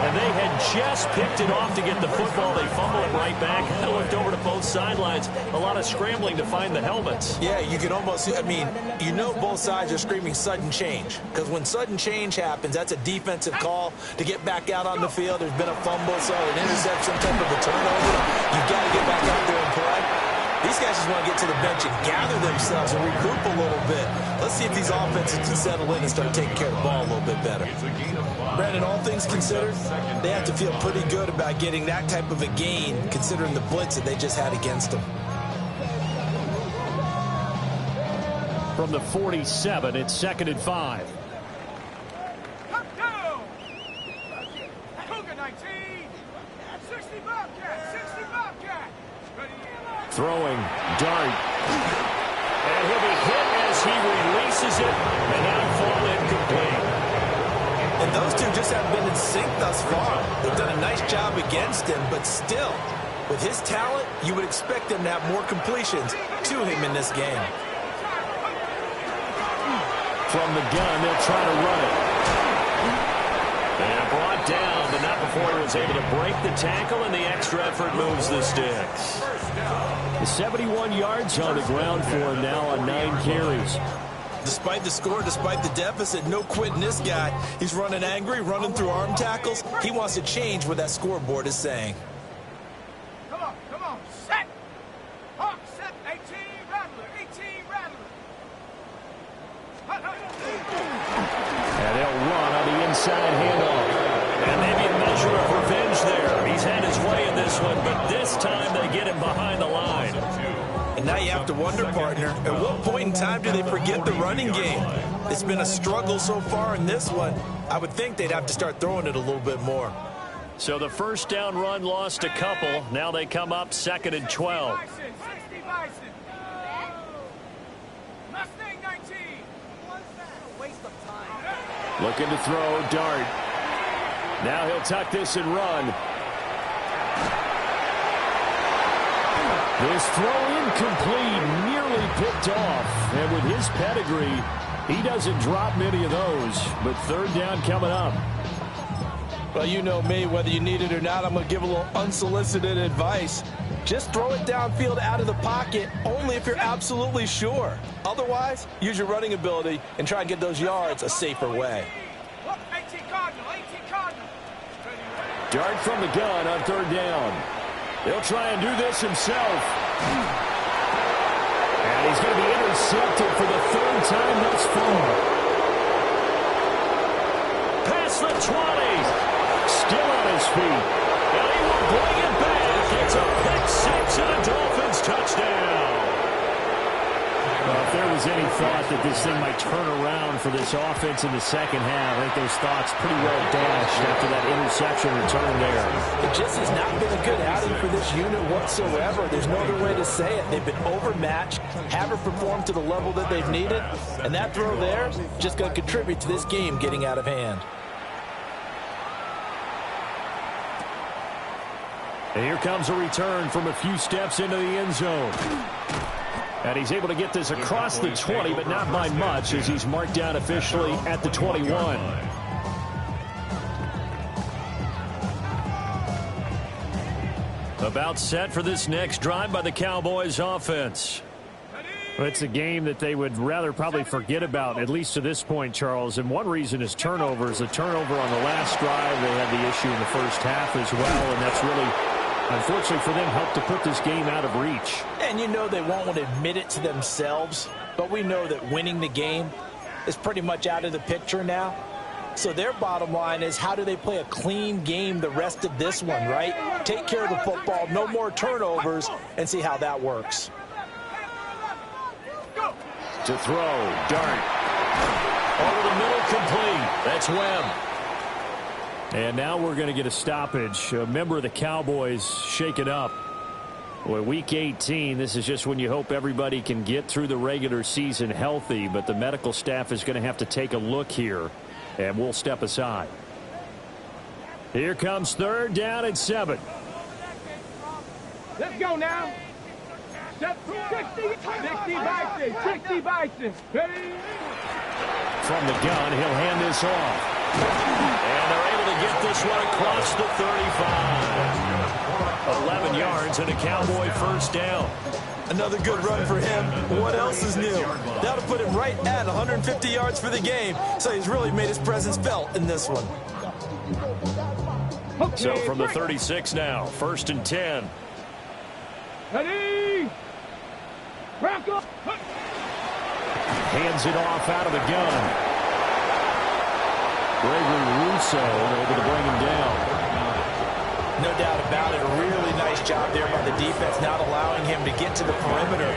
Speaker 1: And they had just picked it off to get the football. They fumble it right right back. I looked over to both sidelines. A lot of scrambling to find the helmets.
Speaker 3: Yeah, you can almost, I mean, you know both sides are screaming sudden change. Because when sudden change happens, that's a defensive call to get back out on the field. There's been a fumble, so an interception, some type of a turnover. You've got to get back out there and play. These guys just want to get to the bench and gather themselves and regroup a little bit. Let's see if these offenses can settle in and start taking care of the ball a little bit better. Brandon, all things considered, they have to feel pretty good about getting that type of a gain considering the blitz that they just had against them.
Speaker 5: From the 47, it's 2nd and 5. Throwing, dart.
Speaker 1: And he'll be hit as he releases it, and that'll fall incomplete.
Speaker 3: And those two just haven't been in sync thus far. They've done a nice job against him, but still, with his talent, you would expect them to have more completions to him in this game.
Speaker 5: From the gun, they'll try to run it.
Speaker 1: And brought down, but not before he was able to break the tackle, and the extra effort moves the sticks.
Speaker 5: The 71 yards on the ground for him now on 9 carries.
Speaker 3: Despite the score, despite the deficit, no quitting this guy. He's running angry, running through arm tackles. He wants to change what that scoreboard is saying.
Speaker 4: Come on, set. Hawk, set, 18, rattler, 18, rattler.
Speaker 5: And they'll run on the inside handoff.
Speaker 1: And maybe a measure of revenge there. He's had his way in this one, but this time they get him behind the line.
Speaker 3: And now you have to wonder, partner, at what point in time do they forget the running game? It's been a struggle so far in this one. I would think they'd have to start throwing it a little bit more.
Speaker 1: So the first down run lost a couple. Now they come up 2nd and 12.
Speaker 4: Mustang 19. Waste of time.
Speaker 5: Looking to throw, dart. Now he'll tuck this and run. This throw incomplete, nearly picked off. And with his pedigree, he doesn't drop many of those. But 3rd down coming up.
Speaker 3: Well, you know me, whether you need it or not, I'm going to give a little unsolicited advice. Just throw it downfield out of the pocket, only if you're absolutely sure. Otherwise, use your running ability and try and get those yards a safer way.
Speaker 4: 18 Cardinal, 18 Cardinal.
Speaker 5: Dart from the gun on 3rd down. He'll try and do this himself. And he's going to be intercepted for the 3rd time thus far.
Speaker 1: Past the 20. Still on his feet. And he will bring it back. It's a pick 6 and a Dolphins touchdown.
Speaker 5: Well, if there was any thought that this thing might turn around for this offense in the second half, I think those thoughts pretty well dashed after that interception return there.
Speaker 3: It just has not been a good outing for this unit whatsoever. There's no other way to say it. They've been overmatched, haven't performed to the level that they've needed, and that throw there just going to contribute to this game getting out of hand.
Speaker 5: And here comes a return from a few steps into the end zone. And he's able to get this across the 20, but not by much, as he's marked down officially at the 21.
Speaker 1: About set for this next drive by the Cowboys offense.
Speaker 5: Well, it's a game that they would rather probably forget about, at least to this point, Charles. And one reason is turnovers. A turnover on the last drive. They had the issue in the first half as well, and that's really, unfortunately for them, helped to put this game out of reach.
Speaker 3: And you know they won't want to admit it to themselves, but we know that winning the game is pretty much out of the picture now. So their bottom line is, how do they play a clean game the rest of this one, right? Take care of the football, no more turnovers, and see how that works.
Speaker 5: To throw, dart.
Speaker 1: Over the middle, complete. That's Webb.
Speaker 5: And now we're going to get a stoppage. A member of the Cowboys shaken up. Boy, week 18, this is just when you hope everybody can get through the regular season healthy, but the medical staff is going to have to take a look here, and we'll step aside. Here comes 3rd down and 7.
Speaker 4: Let's go now. 60 Bison, 60 Bison. Ready?
Speaker 5: From the gun, he'll hand this off.
Speaker 1: And they're able to get this one across the 35. 11 yards and a Cowboy first down.
Speaker 3: Another good run for him. What else is new? That'll put him right at 150 yards for the game. So he's really made his presence felt in this one.
Speaker 1: So from the 36 now, 1st and 10.
Speaker 4: Ready? Rack up.
Speaker 5: Hands it off out of the gun. Gregory Russo able to bring him down.
Speaker 3: No doubt about it. A really nice job there by the defense, not allowing him to get to the perimeter.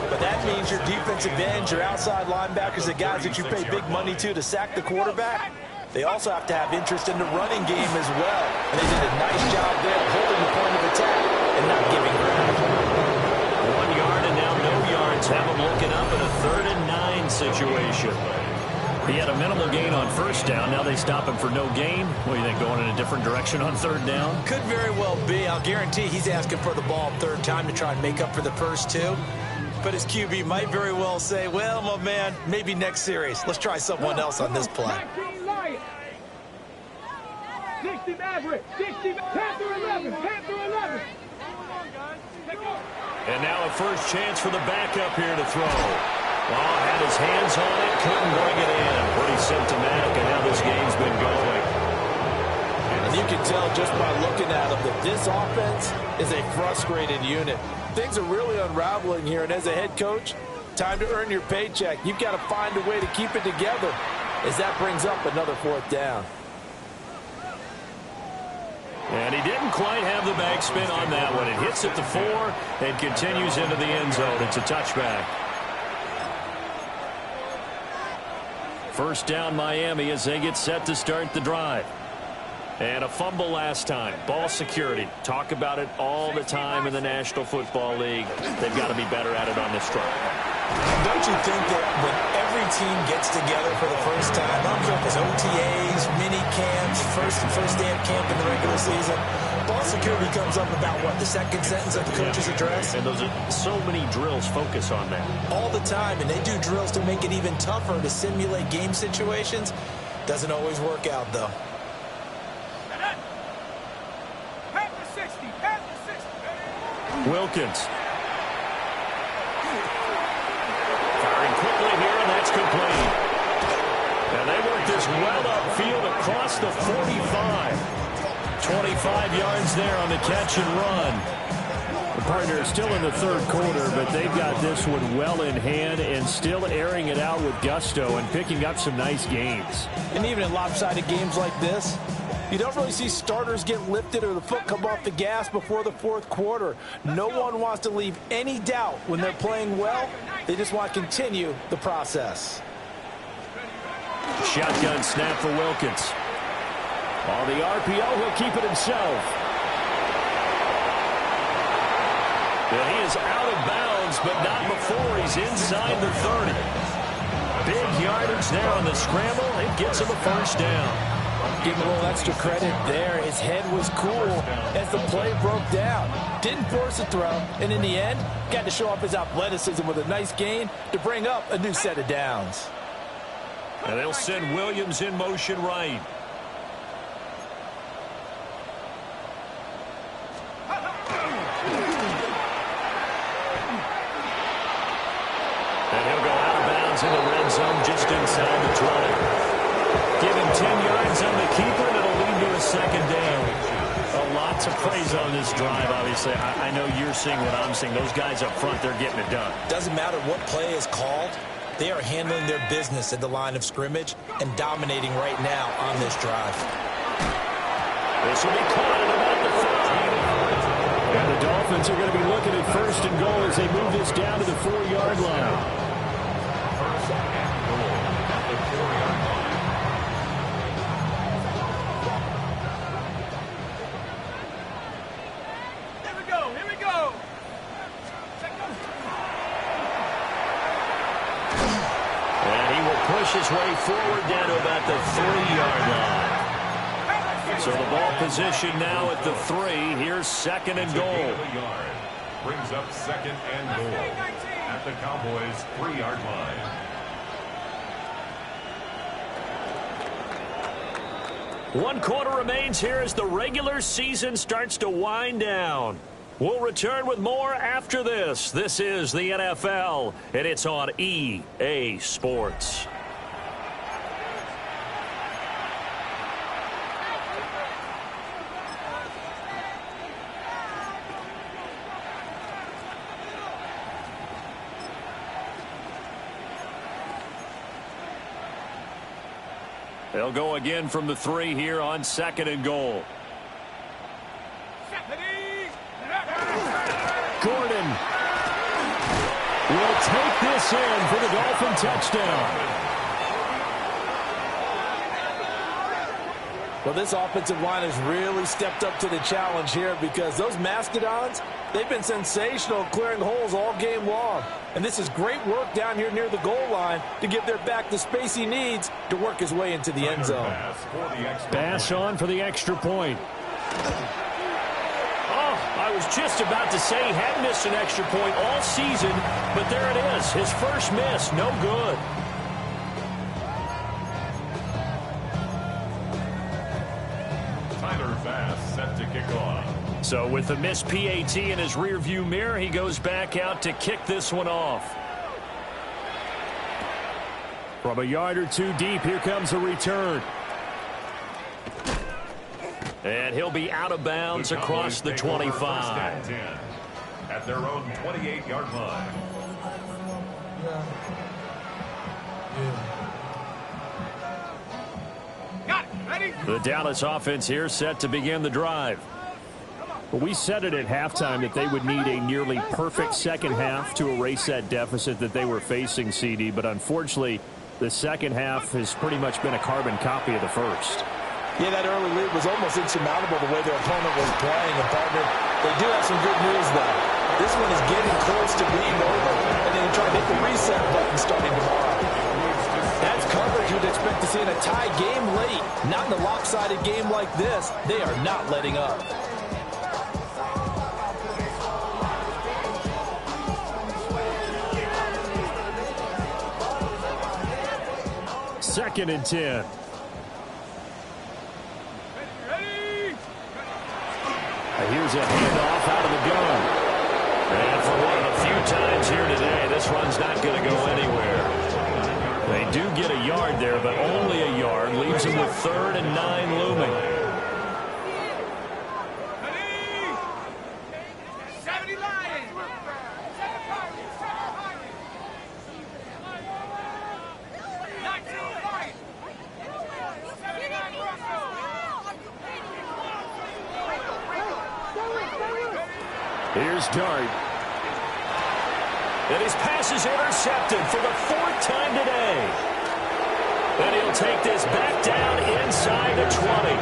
Speaker 3: But that means your defensive ends, your outside linebackers, the guys that you pay big money to sack the quarterback, they also have to have interest in the running game as well. And they did a nice job there holding the point of attack and not giving ground.
Speaker 1: 1 yard and now no yards. Have them looking up in a 3rd and 9 situation. He had a minimal gain on 1st down. Now they stop him for no gain. What do you think, going in a different direction on 3rd down?
Speaker 3: Could very well be. I'll guarantee he's asking for the ball 3rd time to try and make up for the first 2. But his QB might very well say, well, my man, maybe next series. Let's try someone else on this play.
Speaker 4: 60 Maverick, 60 Panther 11, Panther 11.
Speaker 1: And now a first chance for the backup here to throw. Well, had his hands on it, couldn't bring it in. Pretty symptomatic of how this game's been going.
Speaker 3: And you can tell just by looking at him that this offense is a frustrated unit. Things are really unraveling here, and as a head coach, time to earn your paycheck. You've got to find a way to keep it together as that brings up another 4th down.
Speaker 1: And he didn't quite have the backspin on that one. It hits at the 4 and continues into the end zone. It's a touchback. 1st down Miami as they get set to start the drive. And a fumble last time. Ball security. Talk about it all the time in the National Football League. They've got to be better at it on this drive.
Speaker 3: Don't you think that when every team gets together for the first time, I don't care if it's OTAs, mini camps, first day of camp in the regular season, ball security comes up about what, the 2nd sentence of the coach's address?
Speaker 1: And those are so many drills focus on that. All
Speaker 3: the time, and they do drills to make it even tougher to simulate game situations. Doesn't always work out, though.
Speaker 1: Wilkins. Firing quickly here, and that's complete. And they work this well upfield across the 45. 25 yards there on the catch and run.
Speaker 5: The partner is still in the 3rd quarter, but they've got this one well in hand and still airing it out with gusto and picking up some nice gains.
Speaker 3: And even in lopsided games like this, you don't really see starters get lifted or the foot come off the gas before the 4th quarter. No one wants to leave any doubt when they're playing well. They just want to continue the process.
Speaker 5: Shotgun snap for Wilkins. On the RPO, he'll keep it himself.
Speaker 1: And he is out of bounds, but not before he's inside the 30. Big yardage there on the scramble. It gets him a first down.
Speaker 3: Give him a little extra credit there. His head was cool as the play broke down. Didn't force a throw, and in the end, got to show off his athleticism with a nice gain to bring up a new set of downs.
Speaker 1: And they'll send Williams in motion right. And he'll go out of bounds in the red zone just inside the 20. Give him 10 yards on the keeper, and it'll lead to a 2nd down. A lot to praise on this drive, obviously. I know you're seeing what I'm seeing. Those guys up front, they're getting it done.
Speaker 3: Doesn't matter what play is called. They are handling their business at the line of scrimmage and dominating right now on this drive.
Speaker 1: This will be caught at about the 15.
Speaker 5: And the Dolphins are going to be looking at 1st and goal as they move this down to the 4-yard line.
Speaker 1: His way forward down to about the 3-yard line. So the ball position now at the 3. Here's 2nd and goal.
Speaker 6: Brings up 2nd and goal at the Cowboys' 3-yard line.
Speaker 1: 1 quarter remains here as the regular season starts to wind down. We'll return with more after this. This is the NFL, and it's on EA Sports. They'll go again from the 3 here on 2nd and goal. Gordon will take this in for the Dolphin touchdown.
Speaker 3: Well, this offensive line has really stepped up to the challenge here because those Mastodons, they've been sensational clearing holes all game long. And this is great work down here near the goal line to give their back the space he needs to work his way into the end zone.
Speaker 5: Pass on for the extra point.
Speaker 1: Oh, I was just about to say he had missed an extra point all season, but there it is. His first miss, no good.
Speaker 6: Set to kick off.
Speaker 1: So with the missed PAT in his rearview mirror, he goes back out to kick this one off.
Speaker 5: From a yard or 2 deep, here comes a return.
Speaker 1: And he'll be out of bounds across the 25.
Speaker 6: At their own 28-yard line.
Speaker 1: The Dallas offense here set to begin the drive.
Speaker 5: We said it at halftime that they would need a nearly perfect second half to erase that deficit that they were facing, CD. But unfortunately, the second half has pretty much been a carbon copy of the first.
Speaker 3: Yeah, that early lead was almost insurmountable the way their opponent was playing. And, partner, they do have some good news, though. This one is getting close to being over, and then try to hit the reset button starting tomorrow. That's coverage you'd expect to see in a tie game late. Not in a lopsided game like this. They are not letting up.
Speaker 5: Second and 10.
Speaker 1: Here's a handoff out of the gun. And for one of the few times here today, this run's not going to go anywhere. They do get a yard there, but only a yard. Leaves them with 3rd and 9 looming.
Speaker 4: 70 Lions.
Speaker 1: Here's Dart. And his pass is intercepted for the 4th time today. And he'll take this back down inside the 20.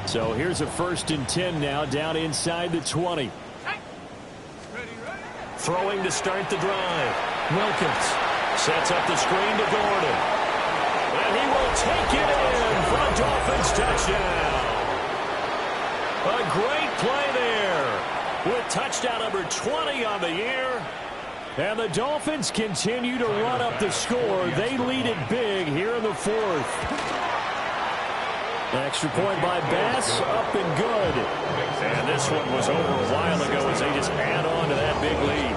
Speaker 5: So here's a 1st and 10 now down inside the 20.
Speaker 1: Throwing to start the drive. Wilkins sets up the screen to Gordon. And he will take it in for a Dolphins touchdown. A great play there with touchdown number 20 on the year.
Speaker 5: And the Dolphins continue to run up the score. They lead it big here in the 4th. Extra point by Bass, up and good.
Speaker 1: And this one was over a while ago as they just add on to that big lead.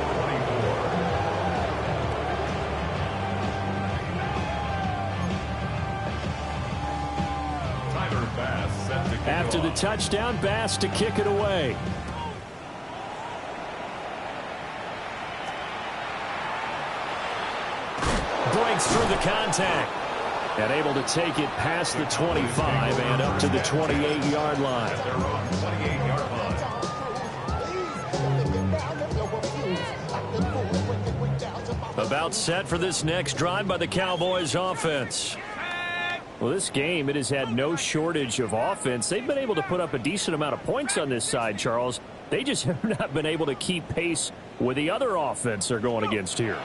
Speaker 5: After the touchdown, Bass to kick it away.
Speaker 1: Breaks through the contact.
Speaker 5: And able to take it past the 25 and up to the 28-yard line.
Speaker 1: About set for this next drive by the Cowboys offense.
Speaker 5: Well, this game, it has had no shortage of offense. They've been able to put up a decent amount of points on this side, Charles. They just have not been able to keep pace with the other offense they're going against here.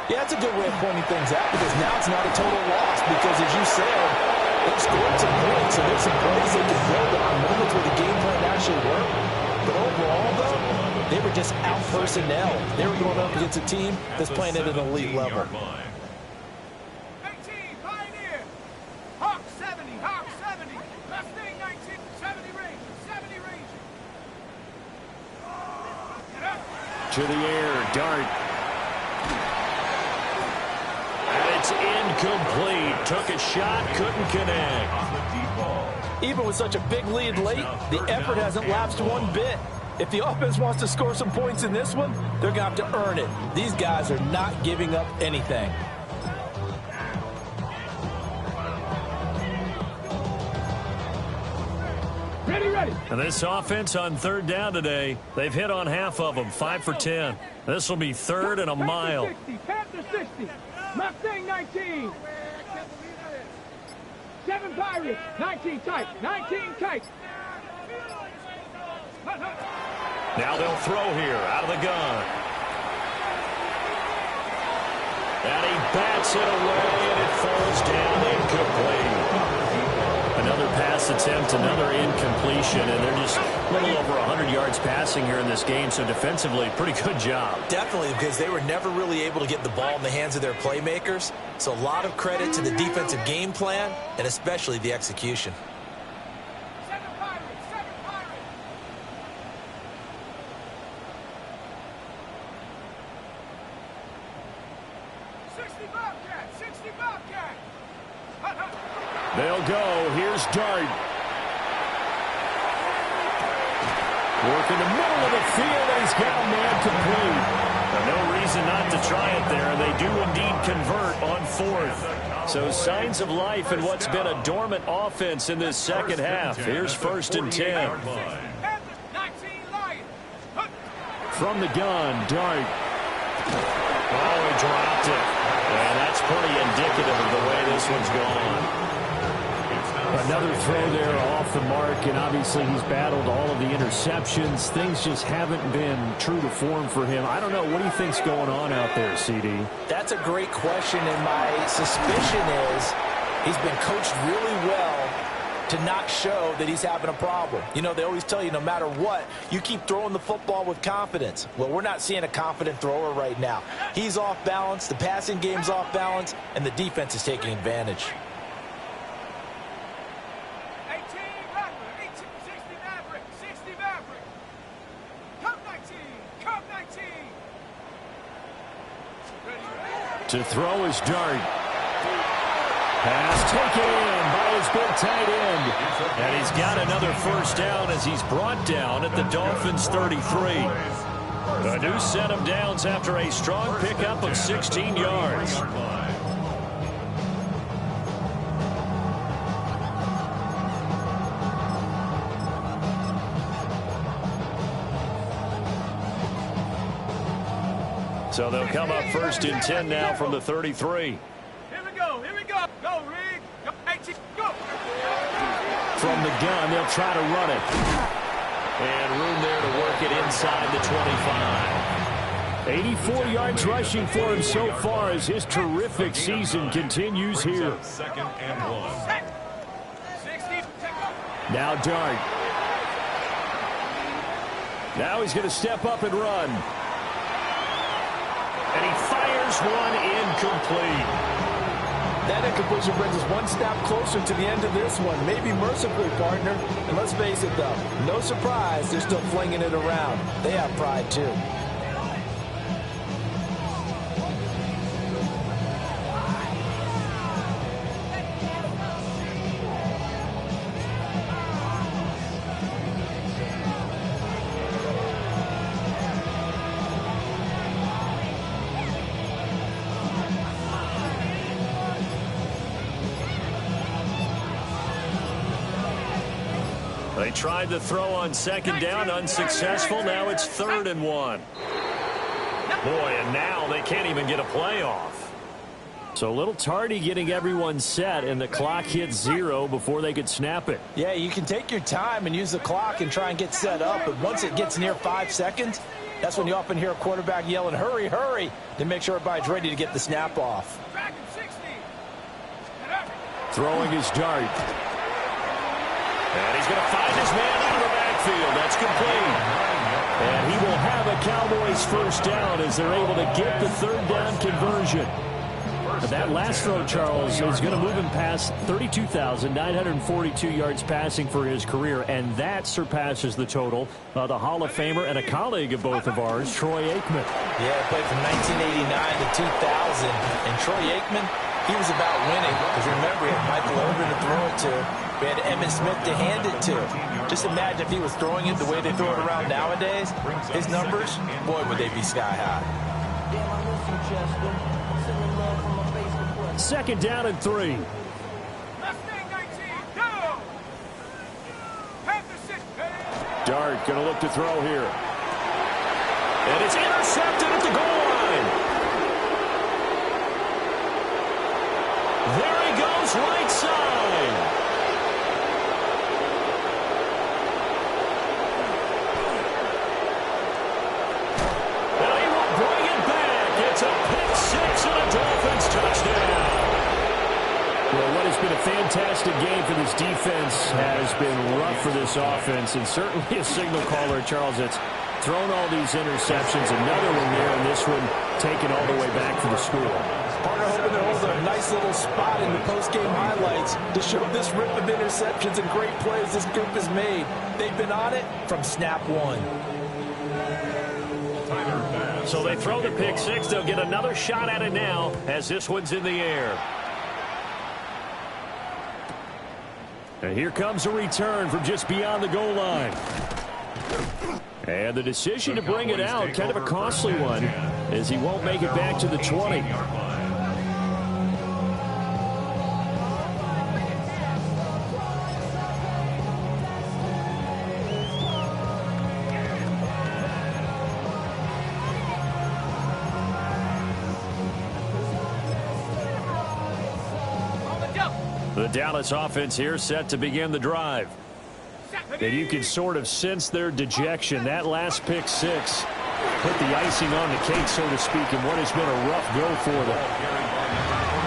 Speaker 3: Yeah, that's a good way of pointing things out because now it's not a total loss because, as you said, they've scored some points, so there's some plays they can build on moments where the game plan actually worked. But overall, though, they were just out-personnel. They were going up against a team that's playing at an elite level.
Speaker 4: 19, Pioneer. Hawk 70, Hawk 70. Mustang 19, 70 Ranger, 70 Ranger. Get up.
Speaker 5: To the air, Dart.
Speaker 1: And it's incomplete. Took a shot, couldn't connect.
Speaker 3: Even with such a big lead late, the effort hasn't lapsed one bit. If the offense wants to score some points in this one, they're going to have to earn it. These guys are not giving up anything.
Speaker 4: Ready.
Speaker 1: And this offense on third down today, they've hit on half of them, 5 for 10. This will be third and a mile.
Speaker 4: 60, Mustang 19. 7 Pirates, 19 tight, 19 tight.
Speaker 1: Now they'll throw here out of the gun. And he bats it away, and it falls down incomplete. Another pass attempt, another incompletion, and they're just a little over 100 yards passing here in this game, so defensively, pretty good job.
Speaker 3: Definitely, because they were never really able to get the ball in the hands of their playmakers. So a lot of credit to the defensive game plan and especially the execution.
Speaker 4: 7 Pirates, 7 Pirates. $60 Bobcat.
Speaker 5: They'll go. Here's Dart. Work in the middle of the field, and he's got a man complete.
Speaker 1: No reason not to try it there. They do indeed convert on fourth. So signs of life in what's been a dormant offense in this second half. Here's 1st and 10.
Speaker 4: 19 Lions.
Speaker 5: From the gun, Dart.
Speaker 1: Oh, he dropped it. And that's pretty indicative of the way this one's gone.
Speaker 5: Another throw there off the mark, and obviously he's battled all of the interceptions. Things just haven't been true to form for him. I don't know. What do you think's going on out there, CD?
Speaker 3: That's a great question, and my suspicion is he's been coached really well to not show that he's having a problem. You know, they always tell you no matter what, you keep throwing the football with confidence. Well, we're not seeing a confident thrower right now. He's off balance, the passing game's off balance, and the defense is taking advantage.
Speaker 4: 60 Maverick. Come 19.
Speaker 5: To throw is Dart. Pass taken in by his big tight end.
Speaker 1: And he's got another first down as he's brought down at the Dolphins' 33. A new set of downs after a strong pickup of 16 yards. So they'll come up 1st and 10 now from the 33.
Speaker 4: Here we go. Go, Rig. Go, 18, go.
Speaker 5: From the gun, they'll try to run it.
Speaker 1: And room there to work it inside the 25.
Speaker 5: 84 yards rushing for him so far as his terrific season continues here.
Speaker 6: 2nd and 1.
Speaker 4: 60.
Speaker 5: Now Dart. Now he's going to step up and run.
Speaker 1: And he fires one incomplete.
Speaker 3: That incompletion brings us one step closer to the end of this one. Maybe mercifully, partner. And let's face it, though, no surprise, they're still flinging it around. They have pride, too.
Speaker 1: They tried to throw on 2nd down, unsuccessful. Now it's 3rd and 1. Boy, and now they can't even get a play off.
Speaker 5: So a little tardy getting everyone set, and the clock hit 0 before they could snap it.
Speaker 3: Yeah, you can take your time and use the clock and try and get set up, but once it gets near 5 seconds, That's when you often hear a quarterback yelling, hurry, hurry, to make sure everybody's ready to get the snap off.
Speaker 5: Throwing his dart.
Speaker 1: And he's going to find his man into the backfield. That's complete.
Speaker 5: And he will have a Cowboys first down as they're able to get the third down conversion. But that last throw, Charles, is going to move him past 32,942 yards passing for his career, and that surpasses the total of the Hall of Famer and a colleague of both of ours, Troy Aikman.
Speaker 3: Yeah, he played from 1989 to 2000, and Troy Aikman, he was about winning, because remember, he had Michael Irvin to throw it to. We had Emmitt Smith to hand it to. Just imagine if he was throwing it the way they throw it around nowadays. His numbers, boy, would they be sky high.
Speaker 5: Second down and 3.
Speaker 1: Dart going to look to throw here. And it's intercepted at the goal line. There he goes, right side. And he will bring it back. It's a pick six and a Dolphins touchdown.
Speaker 5: Well, what has been a fantastic game for this defense has been rough for this offense, and certainly a signal caller, Charles, that's thrown all these interceptions. Another one there, and this one taken all the way back for the score.
Speaker 3: Partner hoping to hold a nice little spot in the post-game highlights to show this rip of interceptions and great plays this group has made. They've been on it from snap one.
Speaker 1: So they throw the pick six. They'll get another shot at it now as this one's in the air.
Speaker 5: And here comes a return from just beyond the goal line. And the decision to bring it out, kind of a costly one, as he won't make it back to the 20.
Speaker 1: The Dallas offense here set to begin the drive.
Speaker 5: And you can sort of sense their dejection. That last pick six put the icing on the cake, so to speak, in what has been a rough go for them.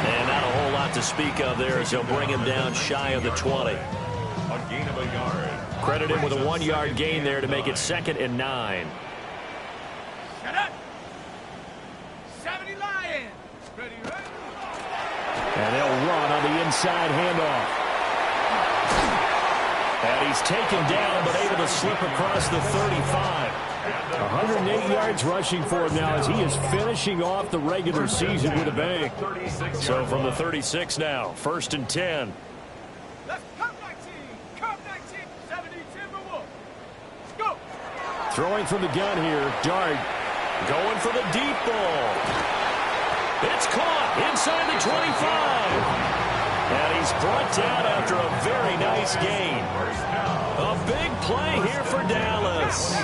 Speaker 1: And not a whole lot to speak of there as they'll bring him down shy of the 20.
Speaker 6: A gain of a yard.
Speaker 1: Credit him with a 1-yard gain there to make it 2nd and 9.
Speaker 4: Shut up! 70 Lions! Ready, ready?
Speaker 5: And they'll run on the inside handoff.
Speaker 1: And he's taken down, but able to slip across the 35.
Speaker 5: 108 yards rushing for him now as he is finishing off the regular season with a bang.
Speaker 1: So from the 36 now, 1st and 10.
Speaker 4: Let's come 19! Come 19! 70 Timberwolves! Let's go!
Speaker 5: Throwing from the gun here, Dart.
Speaker 1: Going for the deep ball. It's caught inside the 25. And he's brought down after a very nice gain. A big play here for Dallas.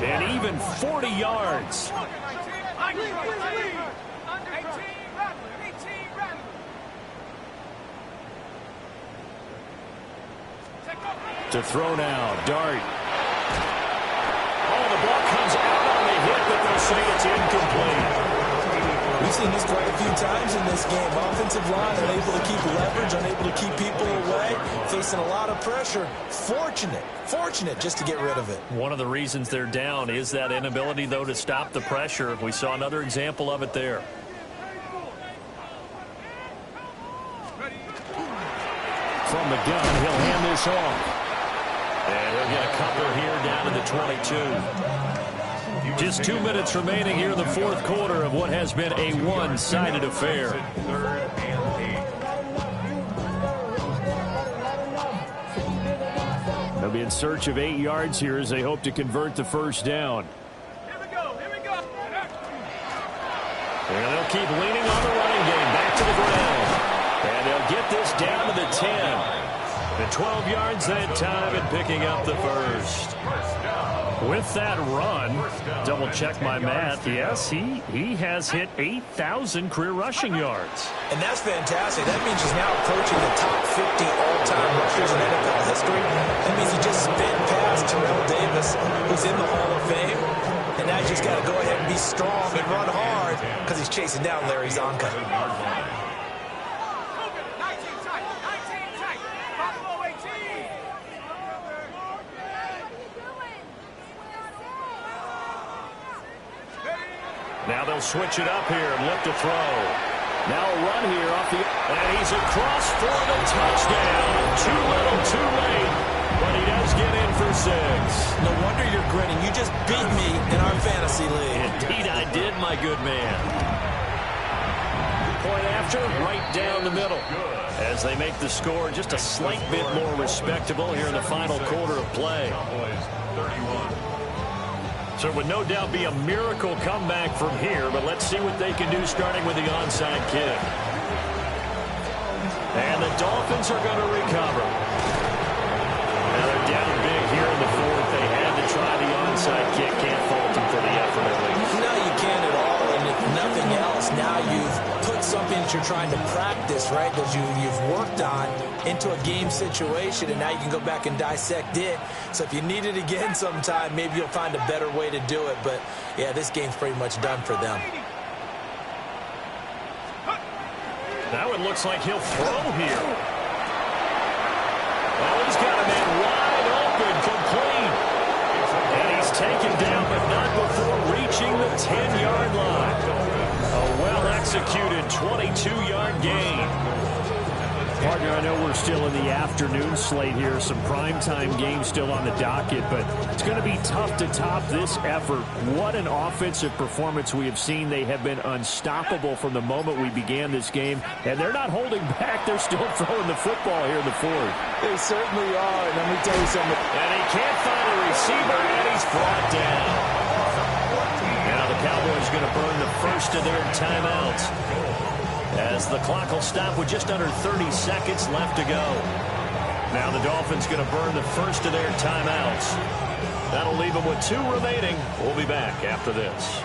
Speaker 1: And even 40 yards.
Speaker 5: To throw now, Dart.
Speaker 1: Oh, the ball comes out on the hit, but they'll say it's incomplete.
Speaker 3: We've seen this quite a few times in this game. Offensive line unable to keep leverage, unable to keep people away, facing a lot of pressure. Fortunate just to get rid of it.
Speaker 1: One of the reasons they're down is that inability, though, to stop the pressure. We saw another example of it there.
Speaker 5: From the gun, he'll hand this off.
Speaker 1: And he'll get a couple here down to the 22. Just 2 minutes remaining here in the fourth quarter of what has been a one-sided affair.
Speaker 5: They'll be in search of 8 yards here as they hope to convert the first down.
Speaker 4: Here we go, here we go.
Speaker 1: And they'll keep leaning on the running game back to the ground. And they'll get this down to the 10. And 12 yards that time and picking up the first.
Speaker 5: With that run, double-check my math, yes, he has hit 8,000 career rushing yards.
Speaker 3: And that's fantastic. That means he's now approaching the top 50 all-time rushers in NFL history. That means he just sped past Terrell Davis, who's in the Hall of Fame. And now he's just got to strong and run hard because he's chasing down Larry Zonka.
Speaker 4: 19 tight, 19 tight. Buffalo 18.
Speaker 1: Now they'll switch it up here and look to throw. Now a run here off the... And he's across for the touchdown. Too little, too late. But he does get in for 6.
Speaker 3: No wonder you're grinning. You just beat me in our fantasy league.
Speaker 1: Indeed I did, my good man. Point after, right down the middle. As they make the score just a slight bit more respectable here in the final quarter of play.
Speaker 6: Cowboys 31.
Speaker 1: So it would no doubt be a miracle comeback from here, but let's see what they can do starting with the onside kick. And the Dolphins are going to recover. Now they're down big here in the fourth. They had to try the onside kick. Can't fault them for the effort at least.
Speaker 3: No, you can't at all. And if nothing else, now you've put something that you're trying to practice, right, that you've worked on into a game situation, and now you can go back and dissect it. So if you need it again sometime, maybe you'll find a better way to do it. But, yeah, this game's pretty much done for them.
Speaker 1: Now it looks like he'll throw here. Oh, he's got a man wide open, complete. And he's taken down, but not before reaching the 10-yard line. A well-executed 22-yard gain.
Speaker 5: Partner, I know we're still in the afternoon slate here. Some primetime games still on the docket, but it's going to be tough to top this effort. What an offensive performance we have seen. They have been unstoppable from the moment we began this game, and they're not holding back. They're still throwing the football here in the fourth.
Speaker 3: They certainly are, and let me tell you something.
Speaker 1: And he can't find a receiver, and he's brought down. Now the Cowboys going to burn the first of their timeouts, as the clock will stop with just under 30 seconds left to go. Now the Dolphins going to burn the first of their timeouts. That'll leave them with 2 remaining. We'll be back after this.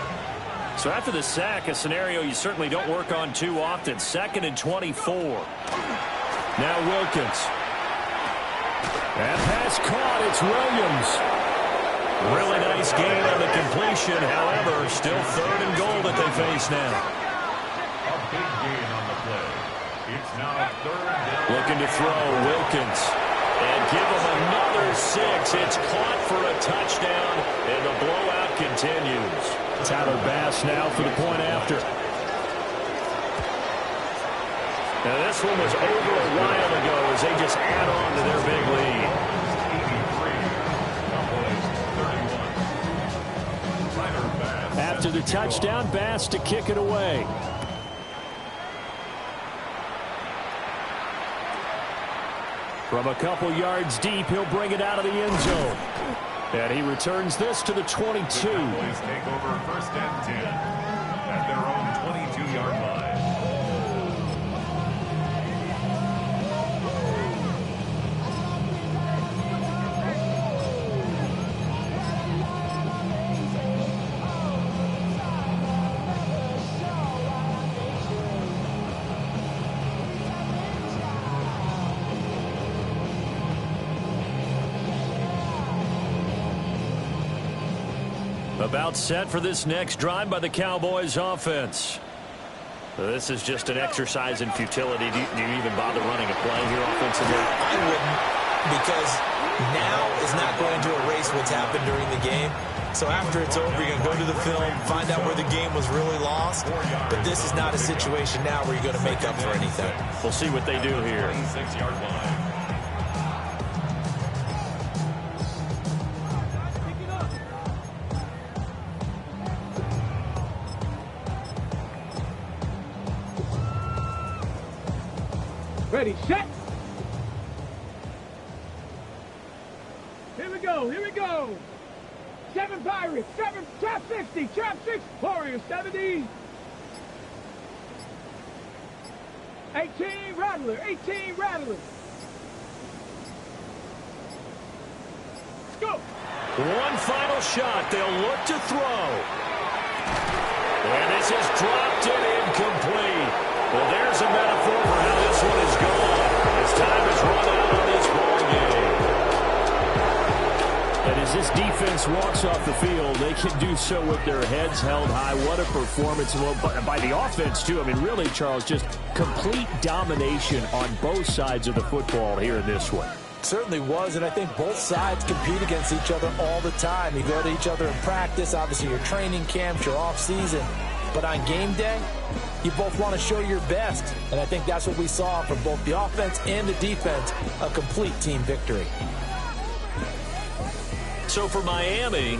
Speaker 1: So after the sack, a scenario you certainly don't work on too often. 2nd and 24. Now Wilkins. That pass caught. It's Williams. Really nice gain on the completion. However, still 3rd and goal that they face now.
Speaker 6: Big gain on the play. It's now 3rd down.
Speaker 1: Looking to throw, Wilkins. And give him another 6. It's caught for a touchdown, and the blowout continues.
Speaker 5: Tyler Bass now for the point after.
Speaker 1: Now this one was over a while ago as they just add on to their big lead.
Speaker 6: 83. Cowboys 31. Tyler Bass.
Speaker 5: After the touchdown, Bass to kick it away. From a couple yards deep, he'll bring it out of the end zone. And he returns this to the 22.
Speaker 6: The Cowboys take over 1st and 10 at their own 22-yard line.
Speaker 1: About set for this next drive by the Cowboys offense. This is just an exercise in futility. Do you even bother running a play here offensively?
Speaker 3: I wouldn't, because now is not going to erase what's happened during the game. So after it's over, you're going to go to the film, find out where the game was really lost. But this is not a situation now where you're going to make up for anything.
Speaker 1: We'll see what they do here.
Speaker 6: 26-yard line.
Speaker 4: Ready, set. Here we go, here we go. 7 Pirates, 7, trap 60, trap 6, Warriors 70. 18 Rattler, 18 Rattler. Let's go.
Speaker 1: One final shot. They'll look to throw. And this is dropped and incomplete. Well, there's a metaphor for how this one is going. As time is run out on this ball game.
Speaker 5: And as this defense walks off the field, they can do so with their heads held high. What a performance. Well, by the offense, too. I mean, really, Charles, just complete domination on both sides of the football here in this one.
Speaker 3: Certainly was, and I think both sides compete against each other all the time. You go to each other in practice, obviously your training camps, your off-season. But on game day, you both want to show your best. And I think that's what we saw from both the offense and the defense, a complete team victory.
Speaker 1: So for Miami,